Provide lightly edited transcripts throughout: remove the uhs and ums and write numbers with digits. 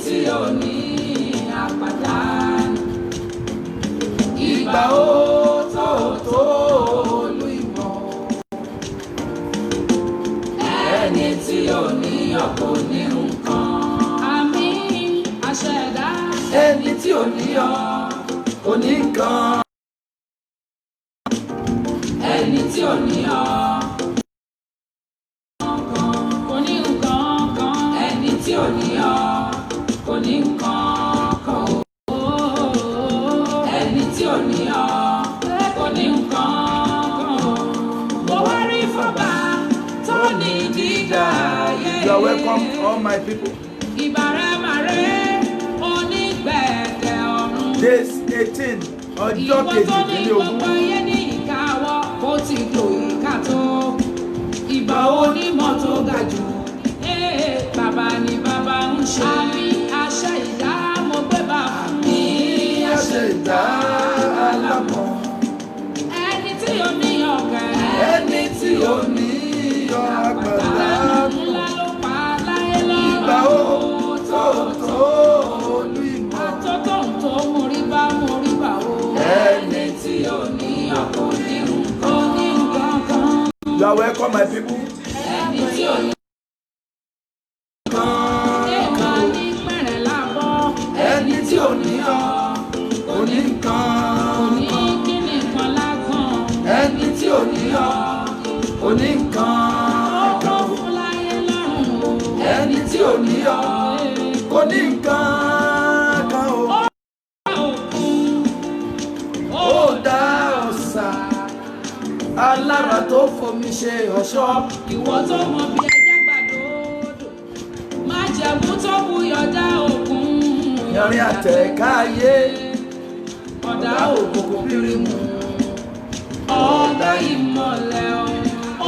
tí ò ní àpàdánù. Ìgbà ó tó olú ìmọ̀. Ẹni tí ò ní ọkọ̀ ní nǹkan. Àmì àṣẹ̀dá. Ẹni tí ò ní ọ kò ní nǹkan. Ẹni tí ò ní ọ kò ní nǹkan kan. Ẹni tí ò ní ọ kò ní nǹkan kan. Ẹni tí ò ní ọ kò ní nǹkan kan. Mo wá rí fọ́bà tó ní dídá ayé. You are welcome, all my people. Ìbàrẹ̀màrẹ̀ onígbẹ̀kẹ̀ ọ̀run. Days 18, ọjọ́ Ìwọ tó ní kejìlélógún. gbogbo ayé ní ìkáwọ́, kó ti lò ìka tó. Ìbà onímọ̀ tó ga jù. Bàbá ni bàbá ń ṣe. Àmì àṣẹ ìdá mo gbé bá fún mi. Àṣẹ ìdá alámọ̀. Ẹni tí ó ní ọ̀kẹ́. Ẹni tí ò ní yọ àpàdánù. Ńlá ló pa láyé lọ́rùn. Ìgbà ó tó olú ìmọ̀. Àtótó tó mórí bá o. Ẹni tí ó ní ọkọ̀ ní nǹkan. Ní nǹkan kan. You are welcome, my people. Ẹni tí ó ní nǹkan ní pẹ̀rẹ̀ lábọ́. Ẹni tí ò ní ọ kò ní nǹkan. Ní kíni kan lágbọ̀n. Ẹni tí ò ní ọ kò ní nǹkan. Ọkọ̀ fún láyé lọ́rùn. Ẹni tí ò ní ọ kò ní nǹkan kan o. Ó dá ọ̀sà alára tó fomi ṣe ọ̀ṣọ́. Ìwọ tó mọ bí ẹjẹ́ gbàdódò. Májẹ̀mú tó buyọ̀dá òkun. Yanrin àtẹ̀káyé. Ọ̀dà òkùnkùn bírímù. Ọ̀dà ìmọ̀lẹ̀ o.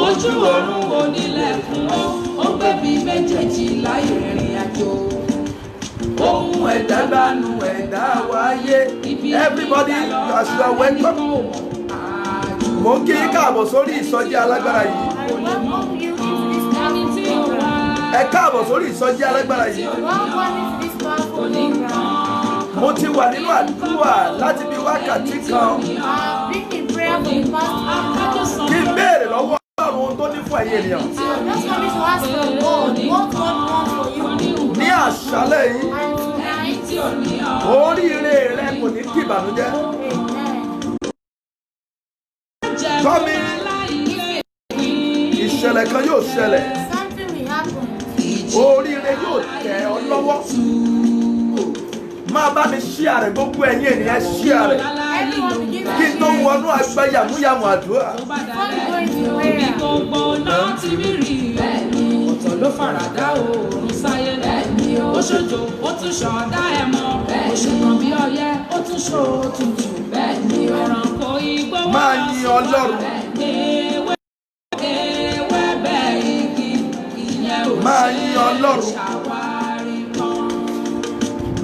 Ojú ọ̀run onílẹ̀kùn ó. Ó gbẹ̀bí méjèèjì láì rìnrìn àjò. Ohun ẹ̀dá gbanu ẹ̀dá wáyé. Everybody, as you are welcome. Mo ń kí yín káàbọ̀ sórí ìsọjí alágbára yìí. Ẹ káàbọ̀ sórí ìsọjí alágbára yìí. Mo ti wà nínú àdúrà láti bí wákàtí kan. Kí n béèrè lọ́wọ́ Ọlọ́run ohun tó ní fún ẹ̀yin ènìyàn. Ní àṣálẹ́ yìí, oríire rẹ kò ní kí ìbànújẹ́. Tọ́mi, ìṣẹ̀lẹ̀ kan yóò ṣẹlẹ̀. Oríire yóò tẹ̀ ọ́ lọ́wọ́. Máa bá mi share rẹ̀, gbogbo ẹ̀yin ènìyàn share rẹ̀. Kí n tó wọnú àgbẹ̀ yàmúyàmú àdúrà. Ibi gbogbo náà ti rí rí bẹ́ẹ̀ni. Ọ̀tọ̀ ló faradà oòrùn sáyé bẹ́ẹ̀ni. Ó ṣojo, ó tún ṣọ̀dá ẹ̀ mọ́. Ó ṣùgbọ́n bí ọyẹ́, ó tún ṣó tutù bẹ́ẹ̀ni. Ẹranko igbó wá Máa yin Ọlọ́run. Ewé bẹ́ẹ̀ igi, ìyẹn ò Máa yin Ọlọ́run. ṣàwárí kan.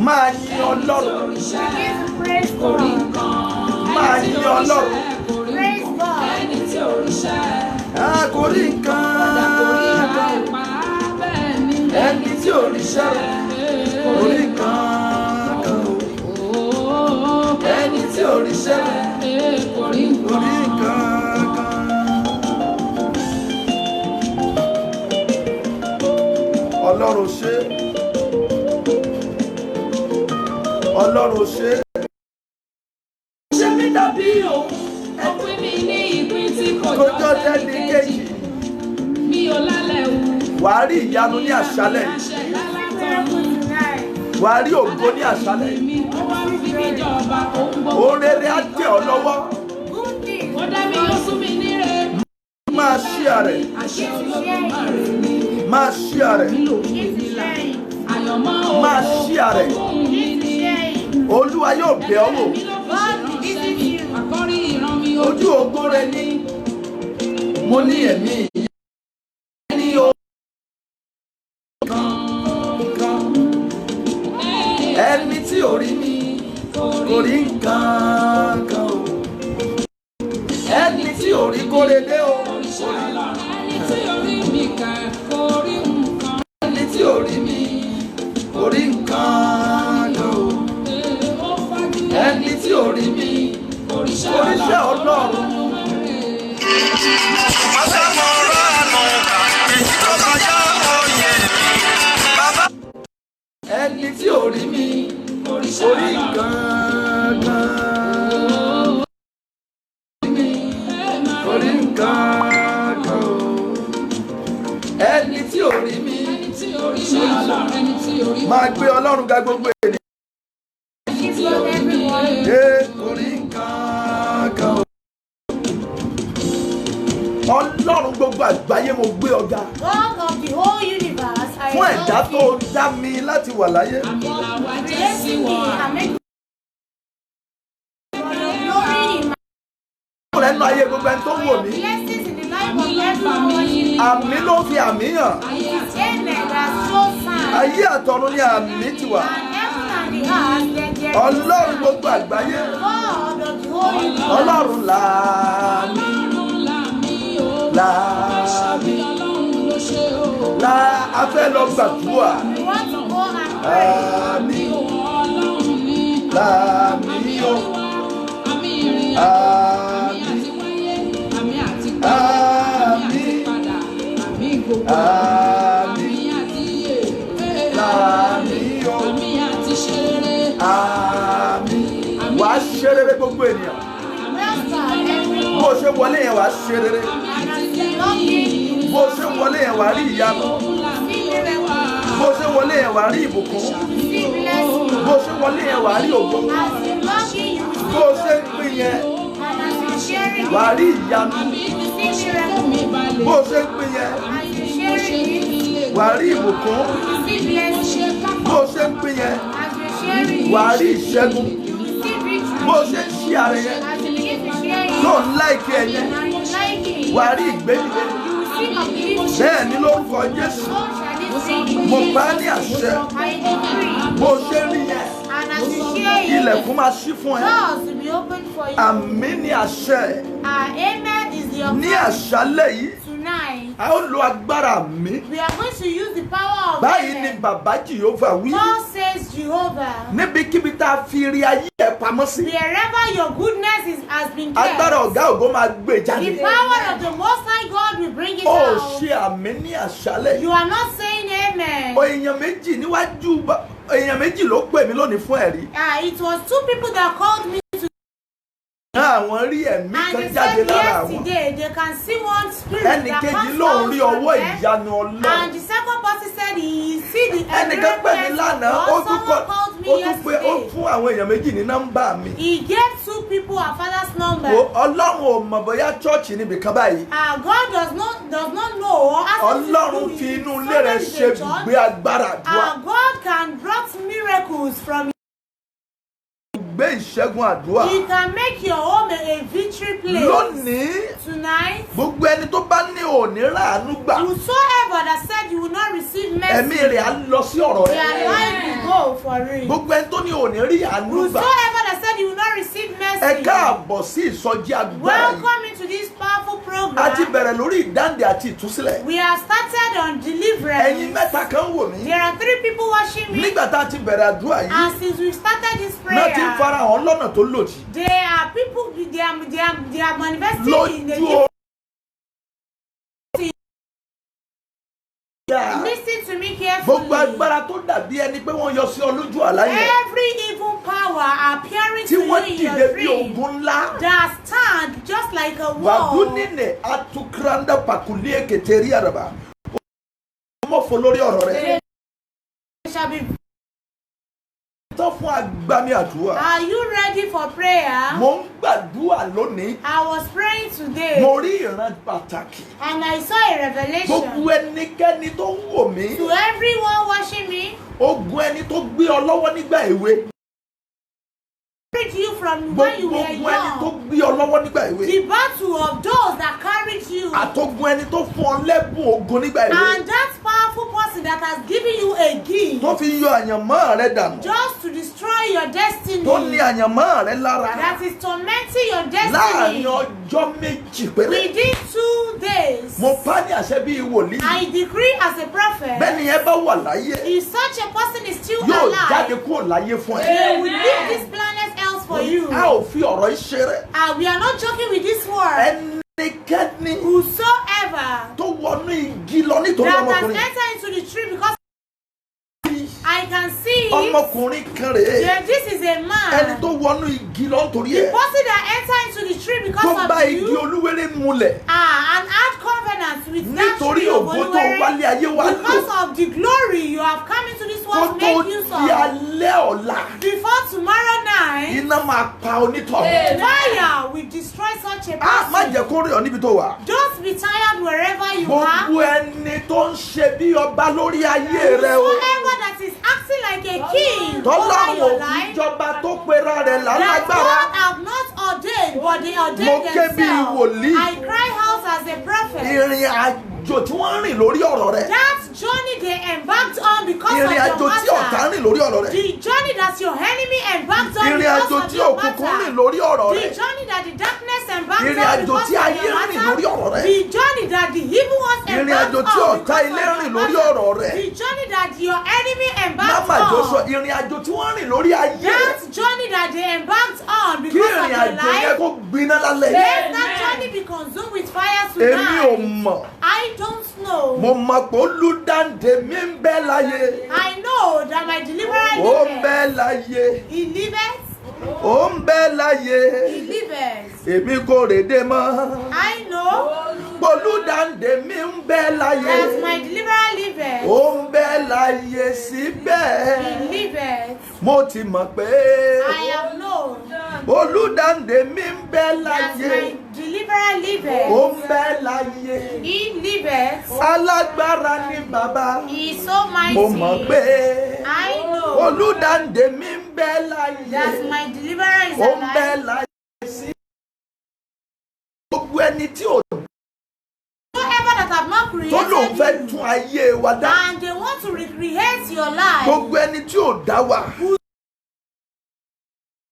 Máa yin Ọlọ́run. Orí nǹkan. Máa yin Ọlọ́run. Ẹni tí òrìṣẹ́. Kò rí nǹkan kan. Ẹni tí ò ríṣẹ́ kò rí nǹkan kan o. Ẹni tí ò ríṣẹ́ kò rí nǹkan kan. Ọlọ́run ṣe. Ọlọ́run ṣe. Ṣé mi dàbí òun? Òpin mi ní ìpín tí kò Kójọ́ tẹ́ni kejì. Mi ò lálẹ́ wù. Wàá rí ìyanu ní àṣálẹ̀. Wàá rí ògo ní àṣálẹ̀. Ohun rere á tẹ̀ ọ́ lọ́wọ́. Ó dá mi yóò sún mi níre. Máa share rẹ̀. Àṣẹ Olódùmarè ni. Máa share rẹ̀. Àyànmọ́ Máa share rẹ̀. Olúwa yóò bẹ̀ ọ́ wò. Àkọ́rí ìran mi Ojú ògo rẹ̀ ní. Mo ní ẹ̀mí ní o. Ẹni tí ò rí mi kò rí nǹkan kan o. Ẹni tí ò rí kóre dé o. Ẹni tí orí mi kà kò rí nǹkan. Ẹni tí ò rí mi kò rí nǹkan ẹni tí ò rí mi. ẹni tí ò rí mi ọlọ́run ẹni tí ò rí mi. Máa gbé Ọlọ́run ga gbogbo ènìyàn. ẹni tí ò rí mi. Orí kankan. Ọlọ́run gbogbo àgbáyé mo gbé ọ̀gá. God of the whole universe, I Fún ẹ̀dá love tó you. dá mi láti wà láyé. àmì làwa jẹ́ Bless sí me wọn. and make for your glory in my Ọ̀rẹ́ nínú ayé gbogbo ẹni tó wò mí. blessings in the life of everyone watching. Àmì ló fi àmì hàn. ayé àti Amen. That's so sign. Ayé àtọ̀run ni àmì ti wà. And heaven and the earth, let there be Ọlọ́run sign. gbogbo àgbáyé. God of the whole universe. Ọlọ́run làmì. ọlọ́run làmì o. Làmì. ọlọ́run ló ṣe o. La a fẹ́ lọ gbàdúrà. We want to go and pray. Àmì. ọlọ́run ní. Làmì o. àmì ìrìn Àmì. àti wáyé àmì àti pé Àmì. àmì àti padà àmì gbogbo Àmì. àmì àti yè Làmì o. àmì àti ṣeré Àmì. Wàá ṣe rere gbogbo ènìyàn. Welcome everyone. Bó o ṣe wọlé yẹn wàá ṣe rere. And as we love you, Bó o ṣe wọlé yẹn wàá rí ìyanu. see miracle, Bó o ṣe wọlé yẹn wàá rí ìbùkún. see blessing. Bó o ṣe wọlé yẹn wàá rí ògo. As we love you, you Bó o receive ṣe ń pín yẹn and as you share it, wàá rí ìyanu. you see miracle. mi balẹ̀ Bó o ṣe ń pín yẹn As you share it, wàá rí ìbùkún. you see blessing. Bó o ṣe ń pín yẹn As you share it, wàá rí ìṣẹ́gun. you see victory. Bó o ṣe ń ṣí ara yẹn As you begin to share it, tó ń láìkí ẹ yẹn and you like it, wàá rí ìgbédìde. you see upliftment. Bẹ́ẹ̀ ni lórúkọ Jésù. So shall it Mo be. bá ní àṣẹ. I decree. Bó o ṣe rí yẹn And as you share it, ilẹ̀kùn máa ṣí fún ẹ. doors will be opened for you. Àmì ní àṣẹ. Amen is the Ní authority. àṣálẹ̀ yìí Tonight, a ó lo agbára mi. we are going to use the power of Báyìí ni amen. bàbá Jèhófà wí. God says Jehovah, Níbikíbi tá a fi rí ayé ẹ̀ pamọ́ sí. wherever your goodness has been Agbára kept, ọ̀gá ògo máa gbé the jáde. power of the Most High God will bring it Ó out. ṣe àmì ní àṣálẹ̀ You yìí. are not saying amen. Èèyàn méjì níwájú èèyàn méjì ló pè mí lónìí fún ẹ̀rí. It was two people that called me to, Àwọn rí ẹ̀mí and kan they jáde said lára àwọn. yesterday they can see one spirit Ẹnì that kejì comes lóun out rí from ọwọ́ them. ìyanu Ọlọ́run. And the second person said he see the Ẹnìkan pè mí lánàá, ó tún Someone called me ó yesterday. fún àwọn èèyàn méjì ní nọ́mbà mi. He gave two people our father's number. Ọlọ́run ò mọ̀ bóyá chọ́ọ̀chì níbi kan báyìí. God does not know or ask us to Ọlọ́run do fi it. inú ilé rẹ̀ ṣe gbé agbára àdúrà. God can brought miracles from Gbé ìṣẹ́gun àdúrà. He can make your home a victory place. Lónìí, Tonight, gbogbo ẹni tó bá ní òní ràánú gbà. whosoever that said you will not receive Ẹ̀mí mercy, rẹ̀ á lọ sí ọ̀rọ̀ their rẹ̀. life will go for it. Gbogbo ẹni tó ní òní rí àánú gbà. Whosoever that said you will not receive Ẹ mercy, káàbọ̀ sí ìsọjí agbára yìí. welcome into this powerful A ti program. bẹ̀rẹ̀ lórí ìdáǹdè àti ìtúsílẹ̀. We have started on Ẹ̀yin deliverance. mẹ́ta kan wò mí. There are three people watching me, Nígbà tá a ti bẹ̀rẹ̀ àdúrà yìí, and since we started this náà ti ń prayer, farahàn lọ́nà tó lòdì. they are people, they are manifesting in the Lójú ọ̀rọ̀. Listen to me Gbogbo carefully. agbára tó dàbí ẹni pé wọ́n yọ sí ọ lójú àlá yẹn. Every evil power appearing Tí to wọ́n you in dìde your bí dream ogun ńlá. that stand just like a Wàdú wall. nínú atukranda pàkúlé èkètèrí àràbà. Ọmọ fò lórí ọ̀rọ̀ rẹ̀. They shall be. Tán fún agbami àdúrà. Are you ready for prayer? Mo ń gbàdúrà lónìí. I was praying today Mo rí ìran pàtàkì. and I saw a Gbogbo revelation. ẹnikẹ́ni tó ń wò mí. To everyone watching me, Ogun ẹni tó gbé ọ lọ́wọ́ nígbà èwe. carried you from when you Gbogbo were ogun ẹni tó young. gbé ọ lọ́wọ́ nígbà èwe. The battle of those that carried you. Àtogun ẹni tó fún ọ lẹ́bùn ogun nígbà èwe. And that powerful person that has given you a gift Tó fi yọ àyànmọ́ rẹ dànù. just to destroy your destiny. Tó ní àyànmọ́ rẹ lára. That is tormenting your Láàárín destiny. ọjọ́ méjì péré. Within 2 days, Mo pa ní àṣẹ bíi wòlíì. I decree as a prophet, Bẹ́ẹ̀ni ẹ bá wà láyé. if such a person is still Yóò jáde alive, kúrò láyé fún ẹ. they will leave this planet else for you. A ò fi ọ̀rọ̀ ìṣeré. We are not joking with this word. Ẹnikẹ́ni Whosoever tó wọnú igi lọ nítorí that has ọmọkùnrin. entered into the tree, because I can see Ọmọkùnrin kan rèé. that this is a Ẹni man. tó wọnú igi lọ nítorí The ẹ̀. person that entered into the tree Tó because bá of igi you olúwéré múlẹ̀. and had covenant dance with that nítorí tree of ògo tó wálé ayé wá lò because of the glory you have come into this kó world to tó make use di of. alẹ́ ọ̀la Before tomorrow night, iná máa pa onítọ̀hún. fire will destroy such a Má person. jẹ́ kó rí ọ níbi tó wà. Don't be tired wherever you are. Gbogbo ẹni tó ń ṣe bí ọba lórí ayé rẹ o. Whoever that is acting like a king over Tọ́lọ́run your òfin life, ìjọba tó pera rẹ̀ that lálágbára. God have not ordained, but they Mo ordained ké bí themselves. wòlíì. I cry out as a prophet. Ìrìn àjò tí wọ́n rìn lórí ọ̀rọ̀ rẹ̀. That journey they embarked on because of Ìrìn your àjò tí ọ̀tá matter. rìn lórí ọ̀rọ̀ rẹ̀. The journey that your enemy embarked on Ìrìn because àjò of tí your òkùnkùn rìn matter. lórí ọ̀rọ̀ The rẹ̀. journey that the darkness embarked Ìrìn on àjò because tí of ayé your rìn lórí ọ̀rọ̀ matter. rẹ̀. The journey that the evil ones Ìrìn embarked àjò on tí because ọ̀tá of ilé your rìn lórí matter. ọ̀rọ̀ rẹ̀. The journey that your enemy embarked Máma jọ sọ on. ìrìn àjò tí wọ́n rìn lórí ayé rẹ̀. That journey that they embarked on Kí because of ìrìn your àjò yẹn life. kó gbiná lálẹ́ yìí. Let that journey be consumed with fire Èmi ò tonight. mọ̀. I don't know. Mo mọ̀ pé olùdáǹdè mi ń bẹ láyé. I know that my deliverer Ó ń liveth. bẹ láyé. He liveth. Ó ń bẹ láyé. He liveth. Èmi kò rèdè mọ́. I know Olùdáǹdè mi ń bẹ láyé. that my deliverer liveth. Ó ń bẹ láyé síbẹ̀. He liveth. Mo ti mọ̀ pé I have known olùdáǹdè mi ń bẹ that láyé. my deliverer Ó liveth. ń bẹ láyé. He liveth. Alágbára ni bàbá. He is so mighty. Mo mọ̀ pé I know olùdáǹdè mi ń bẹ láyé. that my deliverer is Ó ń bẹ alive. láyé sí. Gbogbo ẹni tí ò Whoever that have not tó lòun fẹ́ created you tún ayé wa dá. and they want to recreate your life, Gbogbo ẹni tí ò dá wa.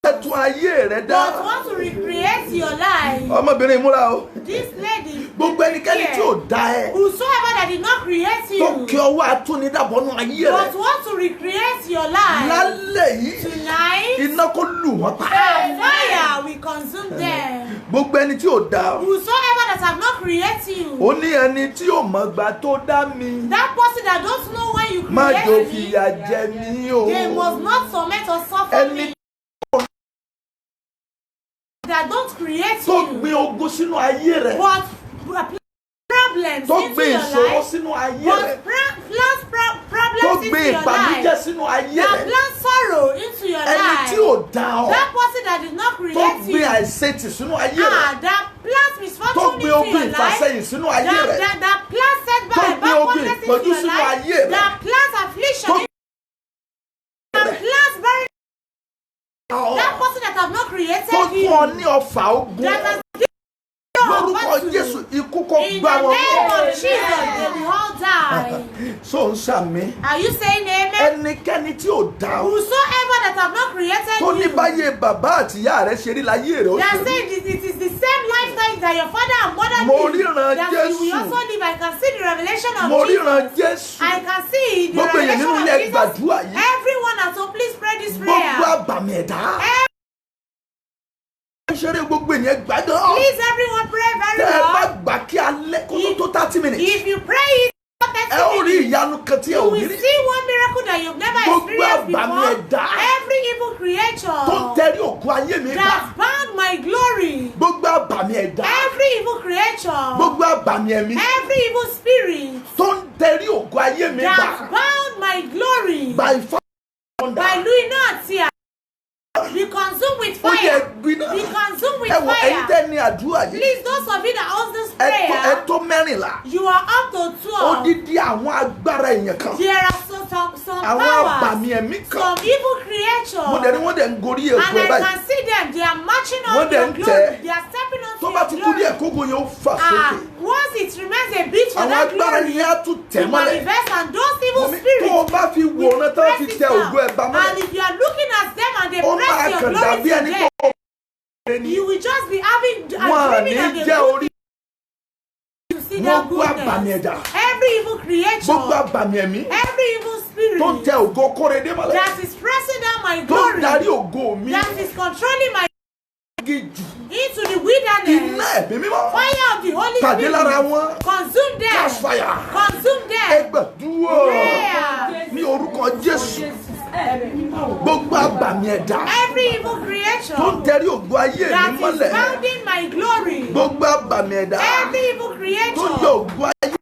Fẹ́ tún ayé rẹ dá. but want to recreate your life, Ọmọbìnrin múra o. this lady, Gbogbo ẹnikẹ́ni tí ò dá ẹ. whosoever that did not create Tó kí you, ọwọ́ atúnidàbọ̀nú ayé but rẹ. want to recreate your life, Lálẹ́ yìí, tonight, iná kó lù wọ́n pa. fire will consume them. Gbogbo ẹni tí ò dá. Whosoever that have not created you, Ó ní ẹni tí ò mọ̀ gbà tó dá mi. that person that don't know when you Má jò create me, fìyà jẹ mí o. they must not torment or suffer Ẹni me. That don't create tó you, gbin ogun sínú ayé rẹ. but problems Tó into gbin your ìṣòro life, sínú ayé but rẹ. plus Tó problems into gbin your ìbànújẹ́ life, sínú ayé that rẹ. plant sorrow into your Ẹni tí life, ò dá ọ. that person that did not Tó create gbin you, àìsètì sínú ayé rẹ. that plant Tó misfortune gbin into ogun your life, ìfàsẹ́yìn sínú ayé rẹ. that plant Tó setback and gbin ogun backwardness into ìpọ́njú your sínú life, ayé rẹ. that plant affliction, Tó that plant barren, ọ. that person that have not created Tó you, fún ọ ní ọfà ogun. that has given you Lórúkọ battle. Jésù ikú kó In gbá the wọn. name of Jesus, they will all die. So ń sàmì. Are you saying amen? Ẹnikẹ́ni tí ò dá ọ. Whosoever that have not created Tó ní you, báyé bàbá àti ìyá rẹ ṣe rí láyé rẹ ó they are ṣe rí. saying it is the same lifestyle that your father and mother Mo live, ríran that you will Jésù. also live. I can see the revelation of Mo Jesus. ríran Jésù. I can see the Gbogbo èèyàn revelation nínú of ilé Jesus. gbàdúrà yìí. Everyone at home, please pray this Gbogbo prayer. àbàmì ẹ̀dá. Ṣeré gbogbo èèyàn gbàdán. Please, everyone pray very Tẹ́ ẹ bá well. gbà kí alẹ́ kó tó tó 30 minutes. If you pray it for Ẹ ó 30 rí minutes, ìyanu kan tí ẹ you ò will ní rí. see one miracle that you've never Gbogbo experienced àbàmì before. ẹ̀dá. Every evil creature Tó ń tẹrí òkú ayé mi bá. that bound my glory, Gbogbo àbàmì ẹ̀dá. every evil creature, Gbogbo àbàmì ẹ̀mí. every evil spirit Tó ń tẹrí òkú ayé mi bá. that bound my glory By fire. by Louis Natia, be consumed with Ó yẹ fire. gbiná. Be consumed with Ẹ wo ẹ̀yin fire. tẹ́ ní àdúrà yìí. Please, those of you that hold this Ẹ prayer, tó mẹ́rìnlá. you are up to 12. Odidi àwọn agbára èèyàn kan. There are some Àwọn powers, àbàmì ẹ̀mí kan. some evil Mo creatures, dẹ̀ ní wọ́n dẹ̀ ń gorí èkó and ẹ̀ I báyìí. can see them. They are marching Wọ́n on dẹ̀ your ń glory. tẹ̀. They are stepping on Tó bá ti your kú díẹ̀ glory. kógo yẹn ó fà sókè. Once it remains a bit for Àwọn that agbára glory yẹn á tún tẹ̀ to mọ́lẹ̀. manifest, and those evil Mọ̀mí, spirits tó o bá fi will wòran tán fi press it tẹ down. ògo ẹ̀ bá And mọ́lẹ̀. if you are looking at them and they Ó press máa your kàn glory dàbí to ẹni them, pé ó ní. you will just be having Wọ́n à ní dreaming of jẹ́ the orí. to see Wọ́n that gbọ́ àbàmì goodness. ẹ̀dá. Every evil Gbogbo creature, àbàmì ẹ̀mí every evil spirit tó ń tẹ ògo Kóredé mọ́lẹ̀. that is pressing down my Tó ń darí glory, ògo mi. that is controlling my Gíjù. into the Iná wilderness. ẹ̀mí mímọ́. Fire of the Holy Pàdé lára Spirit, wọn. consume Cast them, fire. consume Ẹ them. gbàdúrà. Prayer. Ní orúkọ Jésù. Gbogbo àbàmì ẹ̀dá. Every evil Tó ń creature tẹrí ògo ayé that mi is mọ́lẹ̀. bounding my glory, Gbogbo àbàmì ẹ̀dá. every evil tó yọ ògo ayé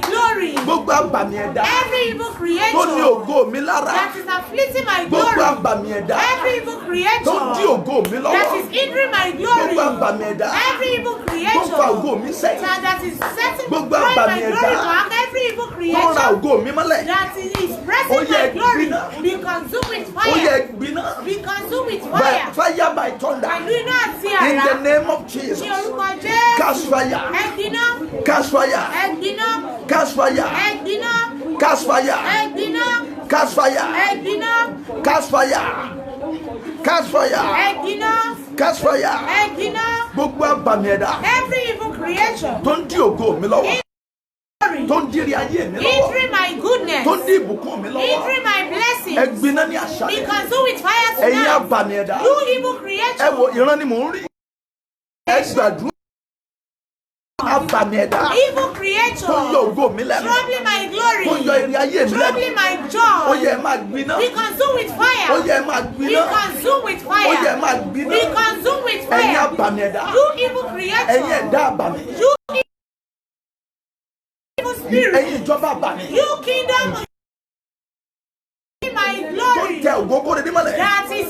glory. gbogbo àbàmì ẹ̀dá Every evil tó ní creator ògo mi lára that is afflicting my gbogbo glory. àbàmì ẹ̀dá Every evil tó creator dí ògo mi that lọ́wọ́ is hindering my glory. gbogbo àbàmì ẹ̀dá Every evil tó creator fa ògo mi sẹ́yìn that is setting Gbogbo drawing àbàmì my ẹ̀dá glory back. Every evil tó ra creator ògo mi mọ́lẹ̀ that is Ó pressing yẹ my glory gbiná. be consumed with ó yẹ fire. gbiná Be consumed with by fire. fire by thunder Pẹ̀lú iná àti in the àrá. name of Jesus Ní orúkọ Jésù. catch fire Ẹ̀gbìnà. catch fire Ẹ̀gbìnà. catch fire Ẹ̀gbìnà. catch fire Ẹ̀gbìnà. catch fire Ẹ̀gbìnà. catch fire catch fire Ẹ̀gbìnà. catch fire Ẹ̀gbìnà. gbogbo àbàmì ẹ̀dá Every evil creation tó ń dí ògo mi lọ́wọ́ tó ń dírí ayé mi lọ́wọ́ hindering my goodness, tó ń dí ìbùkún mi lọ́wọ́ hindering my blessings, ẹgbiná ní be àṣálẹ́ consumed with fire ẹ̀yin tonight. àbàmì ẹ̀dá You evil ẹ creator, wo ìran ni mò ń rí ẹ gbàdúrà àbàmì ẹ̀dá evil tó ń yọ creator, ògo mi lẹ́nu troubling my glory, tó ń yọ èrè ayé mi lẹ́nu troubling my ó joy, yẹ ẹ máa gbiná be consumed with ó fire, yẹ ẹ máa be gbiná consumed with ó yẹ ẹ fire, máa gbiná be consumed with ẹ̀yin fire. àbàmì ẹ̀dá You evil ẹ̀yin creator, ẹ̀dá àbàmì you evil spirit, ẹ̀yin ìjọba àbàmì you kingdom of my tó ń glory. tẹ ògógó rẹ̀ nímọ̀lẹ̀ That is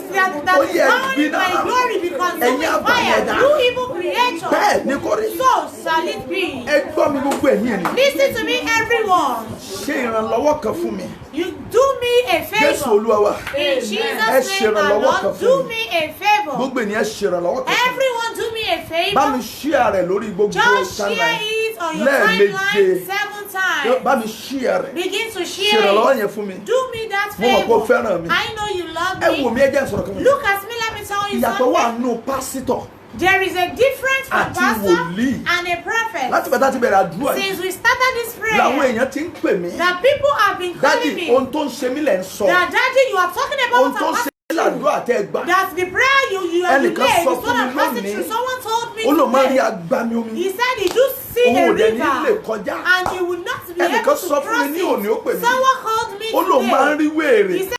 Ó yẹ crowning gbiná. my glory because Ẹ̀yin with àbàmì fire, ẹ̀dá. you evil creator. bẹ́ẹ̀ ni kò rí So shall it be. ẹ gbọ́ mi gbogbo ẹ̀yin ènìyàn Listen to me, everyone. ṣe ìrànlọ́wọ́ kan fún mi You do me a Jésù favor. Olúwa wa In Ẹ Jesus' ṣe name, my ìrànlọ́wọ́ kan Lord, fún do mi. me a favor. gbogbo ènìyàn ṣe ìrànlọ́wọ́ kan fún mi Everyone, do me a bá mi favor. ṣíà rẹ̀ lórí gbogbo Just share timeline it on your lẹ́ẹ̀méje timeline 7 times. bá mi ṣíà rẹ̀ Begin to ṣe share ìrànlọ́wọ́ it. yẹn fún mi Do me that mo mọ̀ pé o favor. fẹ́ràn mi I know you love ẹ wò me. mí ẹ jẹ́ n sọ̀rọ̀ kan fún mi Look at me, let me tell you ìyàtọ̀ wà something. nù pásítọ̀ There is a difference from Àti pastor wòlíì. and a prophet. láti bẹ̀rẹ̀ láti bẹ̀rẹ̀ àdúrà yìí Since we started this làwọn prayer, èèyàn ti ń pè mí that people have been dádì calling me ohun tó ń ṣe mí lẹ̀ ń sọ that daddy, you are talking about ohun what tó ń I'm ṣe mí passing làdúrà through. tẹ́ ẹ gbà That the prayer you have Ẹnìkan made is sọ what fún mi I'm passing lónìí. through. Someone told me ó lò máa rí today. agbami omi He said he do see òun a ò dẹ̀ ní lè river kọjá and he would not be Ẹnìkan able to sọ fún mi cross ní òní, ó pè it. mí. Someone called me ó lò máa ń today. rí wéèrè He said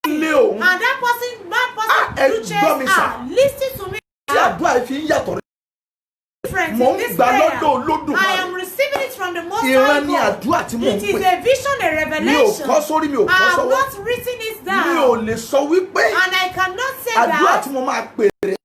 ilé òun and that person ẹ do gbọ́ mi chase sà. listen to me. tí àdúrà yìí fi ń yàtọ̀ rẹ̀ Difference mò in ń this gbà prayer. lọ́dọ̀ Olódùmarè. I am receiving it from the Most ìran High ní God. àdúrà tí mò ń It is pè a vision, a mi ò revelation. kọ́ sórí mi ò I kọ́ have sọ́wọ́ not written it mi ò down, lè sọ wípé and I cannot say àdúrà that tí mo máa pè rè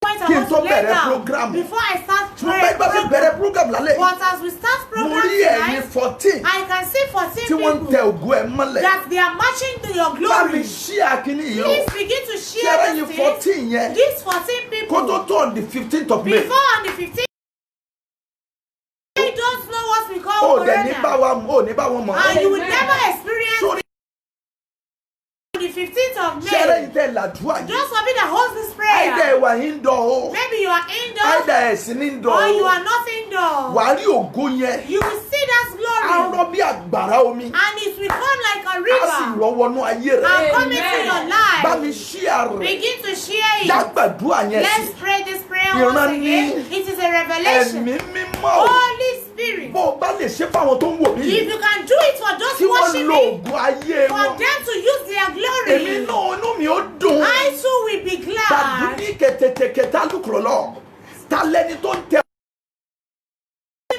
point I kí n want tó to lay bẹ̀rẹ̀ down program. before I start tí mo bá bá fi bẹ̀rẹ̀ praying. program lálẹ́ But as we start mo program rí ẹ̀yin tonight, 14 I can see 14 tí wọ́n ń tẹ people ògo ẹ̀ mọ́lẹ̀ that they are marching to your bá mi glory. ṣí àkíní yìí o Please begin to ṣé share ẹ̀yin this 14 yẹn These 14 kó tó people tó on the 15th of May before on the 15th. They don't know what we call ó dẹ̀ ní bá corona, wa ò ní bá wọn mọ̀ and you will never experience sórí on the 15th of ṣé ẹ̀yin May. tẹ̀ làdúrà yìí Just for me that holds this àìdá prayer. ẹ̀wà yín ń dọ̀ o Maybe you are indoors àìdá ẹ̀sìn ní ń dọ̀ or you o are not indoors. wàá rí ògo yẹn You will see that á glory, rọ́ bí àgbàrá omi and it will come like a á sì river rọ́ wọnú ayé rẹ̀ and come into your bá life. mi ṣí àrẹ̀ Begin to share it. jágbàdúrà yẹn sí Let's pray this prayer Ìran once ní again. It is a revelation. ẹ̀mí mímọ́ o Holy Spirit, bó o bá lè ṣe fáwọn tó ń wò mí if yìí you can do it for those tí wọ́n watching lo me, ògo ayé for wọn them to use their èmi glory, náà inú mi ó dùn I too will be tàbí glad. ní kẹtẹkẹtẹ alùpùpù lọ ta lẹni tó ń tẹ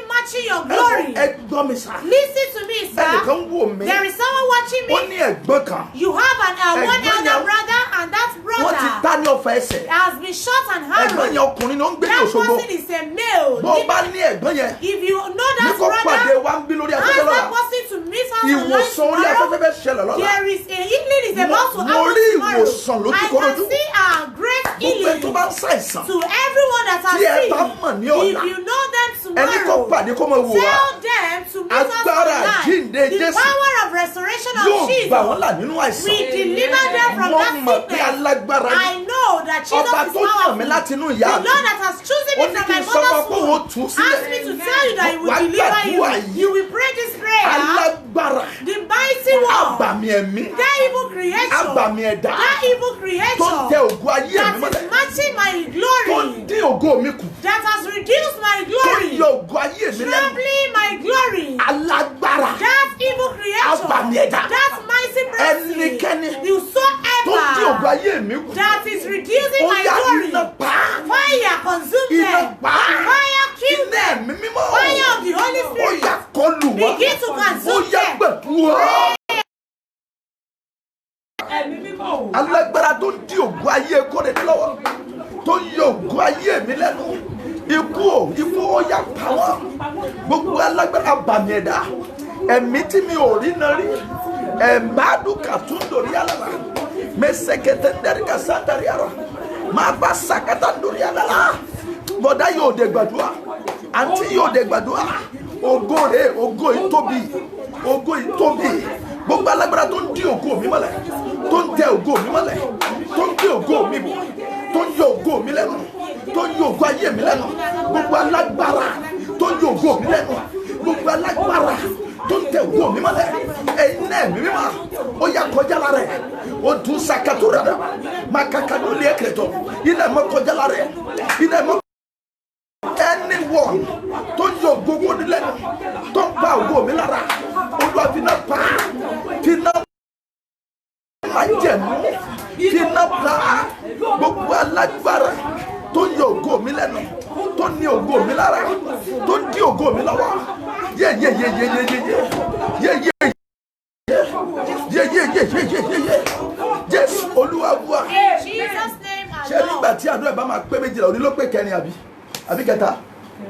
Matching your glory. ẹ gbọ́ mi sá Listen to me, sir. ẹnìkan wò mí There is someone watching ó me. ní ẹ̀gbọ́n kan You have one Ẹ̀gbọ́n elder yẹn- brother, and that wọ́n ti brother ta ní ọ̀fà ẹsẹ̀ has been shot and ẹ̀gbọ́n harmed. yẹn ọkùnrin ló ń gbé ní That Òṣogbo person is a male. bó o bá ní ẹ̀gbọ́n yẹn If you know ní that kó pàdé brother, wa ń bí lórí ask afẹ́fẹ́ that lọ́la person to meet us online ìwòsàn orí tomorrow. afẹ́fẹ́ fẹ́ ṣẹlẹ̀ lọ́la There is a healing is about to mo happen rí tomorrow. ìwòsàn lójú I korojú. can see a great gbogbo ẹni tó healing bá ń ṣàìsàn to everyone that has tí ẹ seen. bá mọ̀ ní If ọ̀la you know them ẹni kó tomorrow, pàdé kó mọ̀ wò wá tell them to meet us Agbára online. àjíǹde The Jésù power of restoration of yóò Jesus gbà wọ́n là nínú àìsàn will deliver them from mo that mọ̀ pé sickness. alágbára ni I know that Jesus ọba is tó yàn mí powerful. láti inú The ìyá mi Lord that has chosen ó me ní from kí my n sọ fún ọ mother's pé òun womb tú asked me sílẹ̀ to tell you that He will Wàá deliver you. gbàdúrà yìí. You will pray this prayer. alágbára The mighty one, àbàmì ẹ̀mí that evil creator, àbàmì ẹ̀dá that evil tó ń tẹ creator ògo ayé mi that mọ́lẹ̀ is matching my tó ń glory, dín ògo mi kù that has reduced my tó ń glory, yọ ògo ayé mi lẹ́nu troubling my glory. alágbára That evil creator, Àbàmì ẹ̀dá. that mighty Ẹnikẹ́ni person, tó ń dín ògo whosoever ayé mi kù that is reducing ó my yá glory, iná pa á. fire Fire consume Iná them. pa. Fire kill Iná them. ẹ̀mí mímọ́. Fire of the Holy Ó Spirit. yá kọlù wá. Begin to Ó consume yá them. gbàdúrà. Ẹ̀mí mímọ́ o. Alágbára tó ń di ògùn ayé kóre lọ́wọ́, tó ń yọ ògùn ayé mi lẹ́nu. Ikú ó yá pa wọ́n. Gbogbo alágbára bàmí ẹ̀dá. Ẹ̀mí tí mi ò rí náà rí. Ẹ̀mbádùkà tún dòrí àlàlà. Mẹ́sẹ̀kẹ̀tẹ̀ dẹ́rẹ́kà sátárì àrọ̀. Máa bá sàkátà dòrí àlàlà. Bọ̀dá yóò dé gbàdúrà. Àǹtí yóò dé gbàdúrà. Ògo rẹ̀ ògo ìtóbi. Ògo ìtóbi. Gbogbo alágbára tó ń di ògo mi mọ́lẹ̀. Tó ń tẹ ògo mi mọ́lẹ̀. Tó ń gbé ògo mi bọ̀. Tó ń yọ ògo mi lẹ́nu. Tó ń yọ ògo ayé mi lẹ́nu. Gbogbo alágbára tó ń yọ ògo mi lẹ́nu. Gbogbo alágbára tó ń tẹ ògo mi mọ́lẹ̀. Ẹ̀yin náà mi mímọ́. Ó yá kọjá lára ẹ̀. Ó dùn sàkàtò rẹ̀ dà. Màkàkà ló lé kẹ̀tọ̀. Ilẹ̀ mọ́ kọjá lára ẹ̀. Ilẹ̀ mọ́. Anyone tó ń yọ ògo mi lẹ́nu. Tó ń pa ògo mi lára. Olúwa fi náà pa. Fi náà máa jẹ̀mú. Fi náà pa. Gbogbo alágbára tó ń yọ ògo mi lẹ́nu. Tó ní ògo mi lára. Tó ń di ògo mi lọ́wọ́. Yé. Jésù Olúwa wá. Jesus' name Ṣé nígbà tí àdúrà bá máa pé méjìlá òní ló pé kẹrin àbí kẹta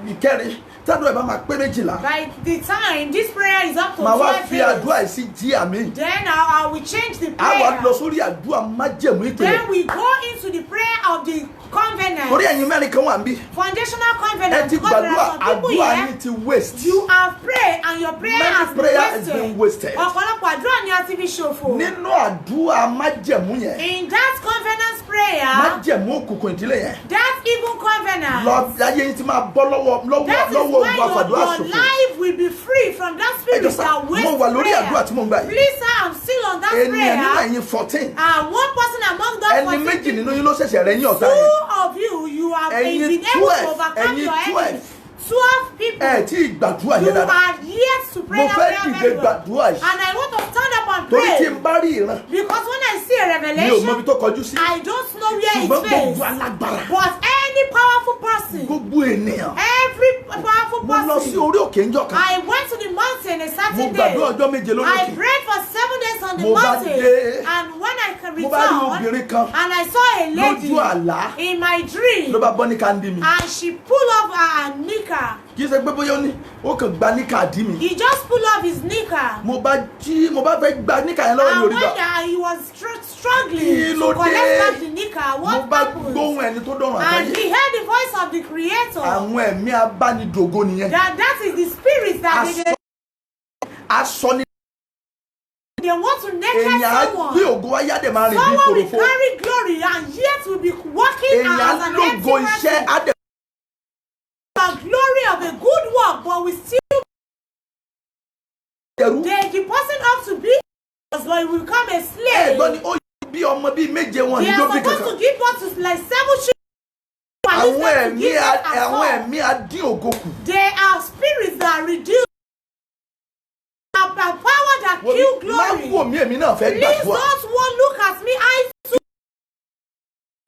ìkẹrin tí àdúrà bá máa pé méjìlá. By the time this prayer is up to Màá wá 12 fi days, àdúrà yìí sí jí àmì. then I will change the A wá lọ prayer. sórí àdúrà májẹ̀mú ìpè. Then we go into the prayer of the covenant. Torí ẹ̀yin mẹ́rin kan wà níbí. Foundational Ẹ covenant. ti Because there gbàdúrà are some people àdúrà here. yín ti waste. You have prayed and your prayer Many has prayer has been been wasted. wasted. Ọ̀pọ̀lọpọ̀ àdúrà ni a ti fi ṣòfò. Nínú àdúrà májẹ̀mú yẹn, In that covenant prayer, májẹ̀mú òkùnkùn ìdílé yẹn, that evil covenant, lọ ayé yín ti máa bọ́ lọ́wọ́ that is ogun when àfàdúrà your ṣòfò. life will be free from that Ẹ spirit jọ sá, that wastes mo wà lórí àdúrà prayer. tí mo ń gbà yìí. Please, sir, I'm still on that Ènìyàn nínú prayer. ẹ̀yin 14. And one person among those Ẹni méjì 14, nínú yín ló ṣẹ̀ṣẹ̀ rẹ̀ yín ọ̀tá yẹn. two of you have Ẹ̀yin been able 12, to overcome ẹ̀yin your 12. enemy. 12 people. Ẹ tí ì gbàdúrà You yẹn dáadáa. are yet to pray Mo that fẹ́ prayer dìde very well. gbàdúrà yìí. And I want to stand up and Torí tí pray. n bá rí ìran, Because when I see a mi ò mọ ibi revelation, tó kọjú sí. I don't know where Ṣùgbọ́n it's gbogbo based. alágbára, But any powerful person, gbogbo ènìyàn. every powerful Mo lọ sí person, orí òkè ńjọ́ kan. I went to the mountain a Mo certain day. gbàdúrà ọjọ́ méje lórí I òkè. prayed for 7 days on the Mo bá mountain. dé. And when I Mo bá rí obìnrin returned, kan and I saw a lady lójú àlá in my dream, ló bá bọ́ ní kándí mi. and she pulled off her knicker. Kì í ṣe pé bóyá ó ní ó kàn gba níkà dí mi. He just pulled off his knicker. Mo bá fẹ́ gba níkà yẹn lọ́wọ́ mi And ò rí when gbà. he was struggling Kí ló to collect dé? back the knicker, Mo what bá happened? gbóhùn ẹni tó dọ̀rùn And àtàyè. he heard the voice of the Creator. Àwọn ẹ̀mí abánidògo nìyẹn. That is the spirit that Aṣọ ni they want to naked èèyàn á gbé someone. ògo wáyé á dẹ̀ máa rìn bí Someone will korofo. carry glory and yet will be walking Èèyàn as á an lógo empty iṣẹ́ person. á dẹ̀. The glory of a good work, but we still Ẹ̀rú. the person up to be but he will become a slave. Ẹ̀gbọ́n ni ó bí ọmọ bíi méje wọn They ní are ló bí supposed kankan. to give birth to like 7 children. At least Àwọn not to give birth at all. ẹ̀mí adín ògo kù. They are spirits that reduce the power that kill Má glory. wò mí èmi náà fẹ́ Please gbàdúrà. don't one look at me. I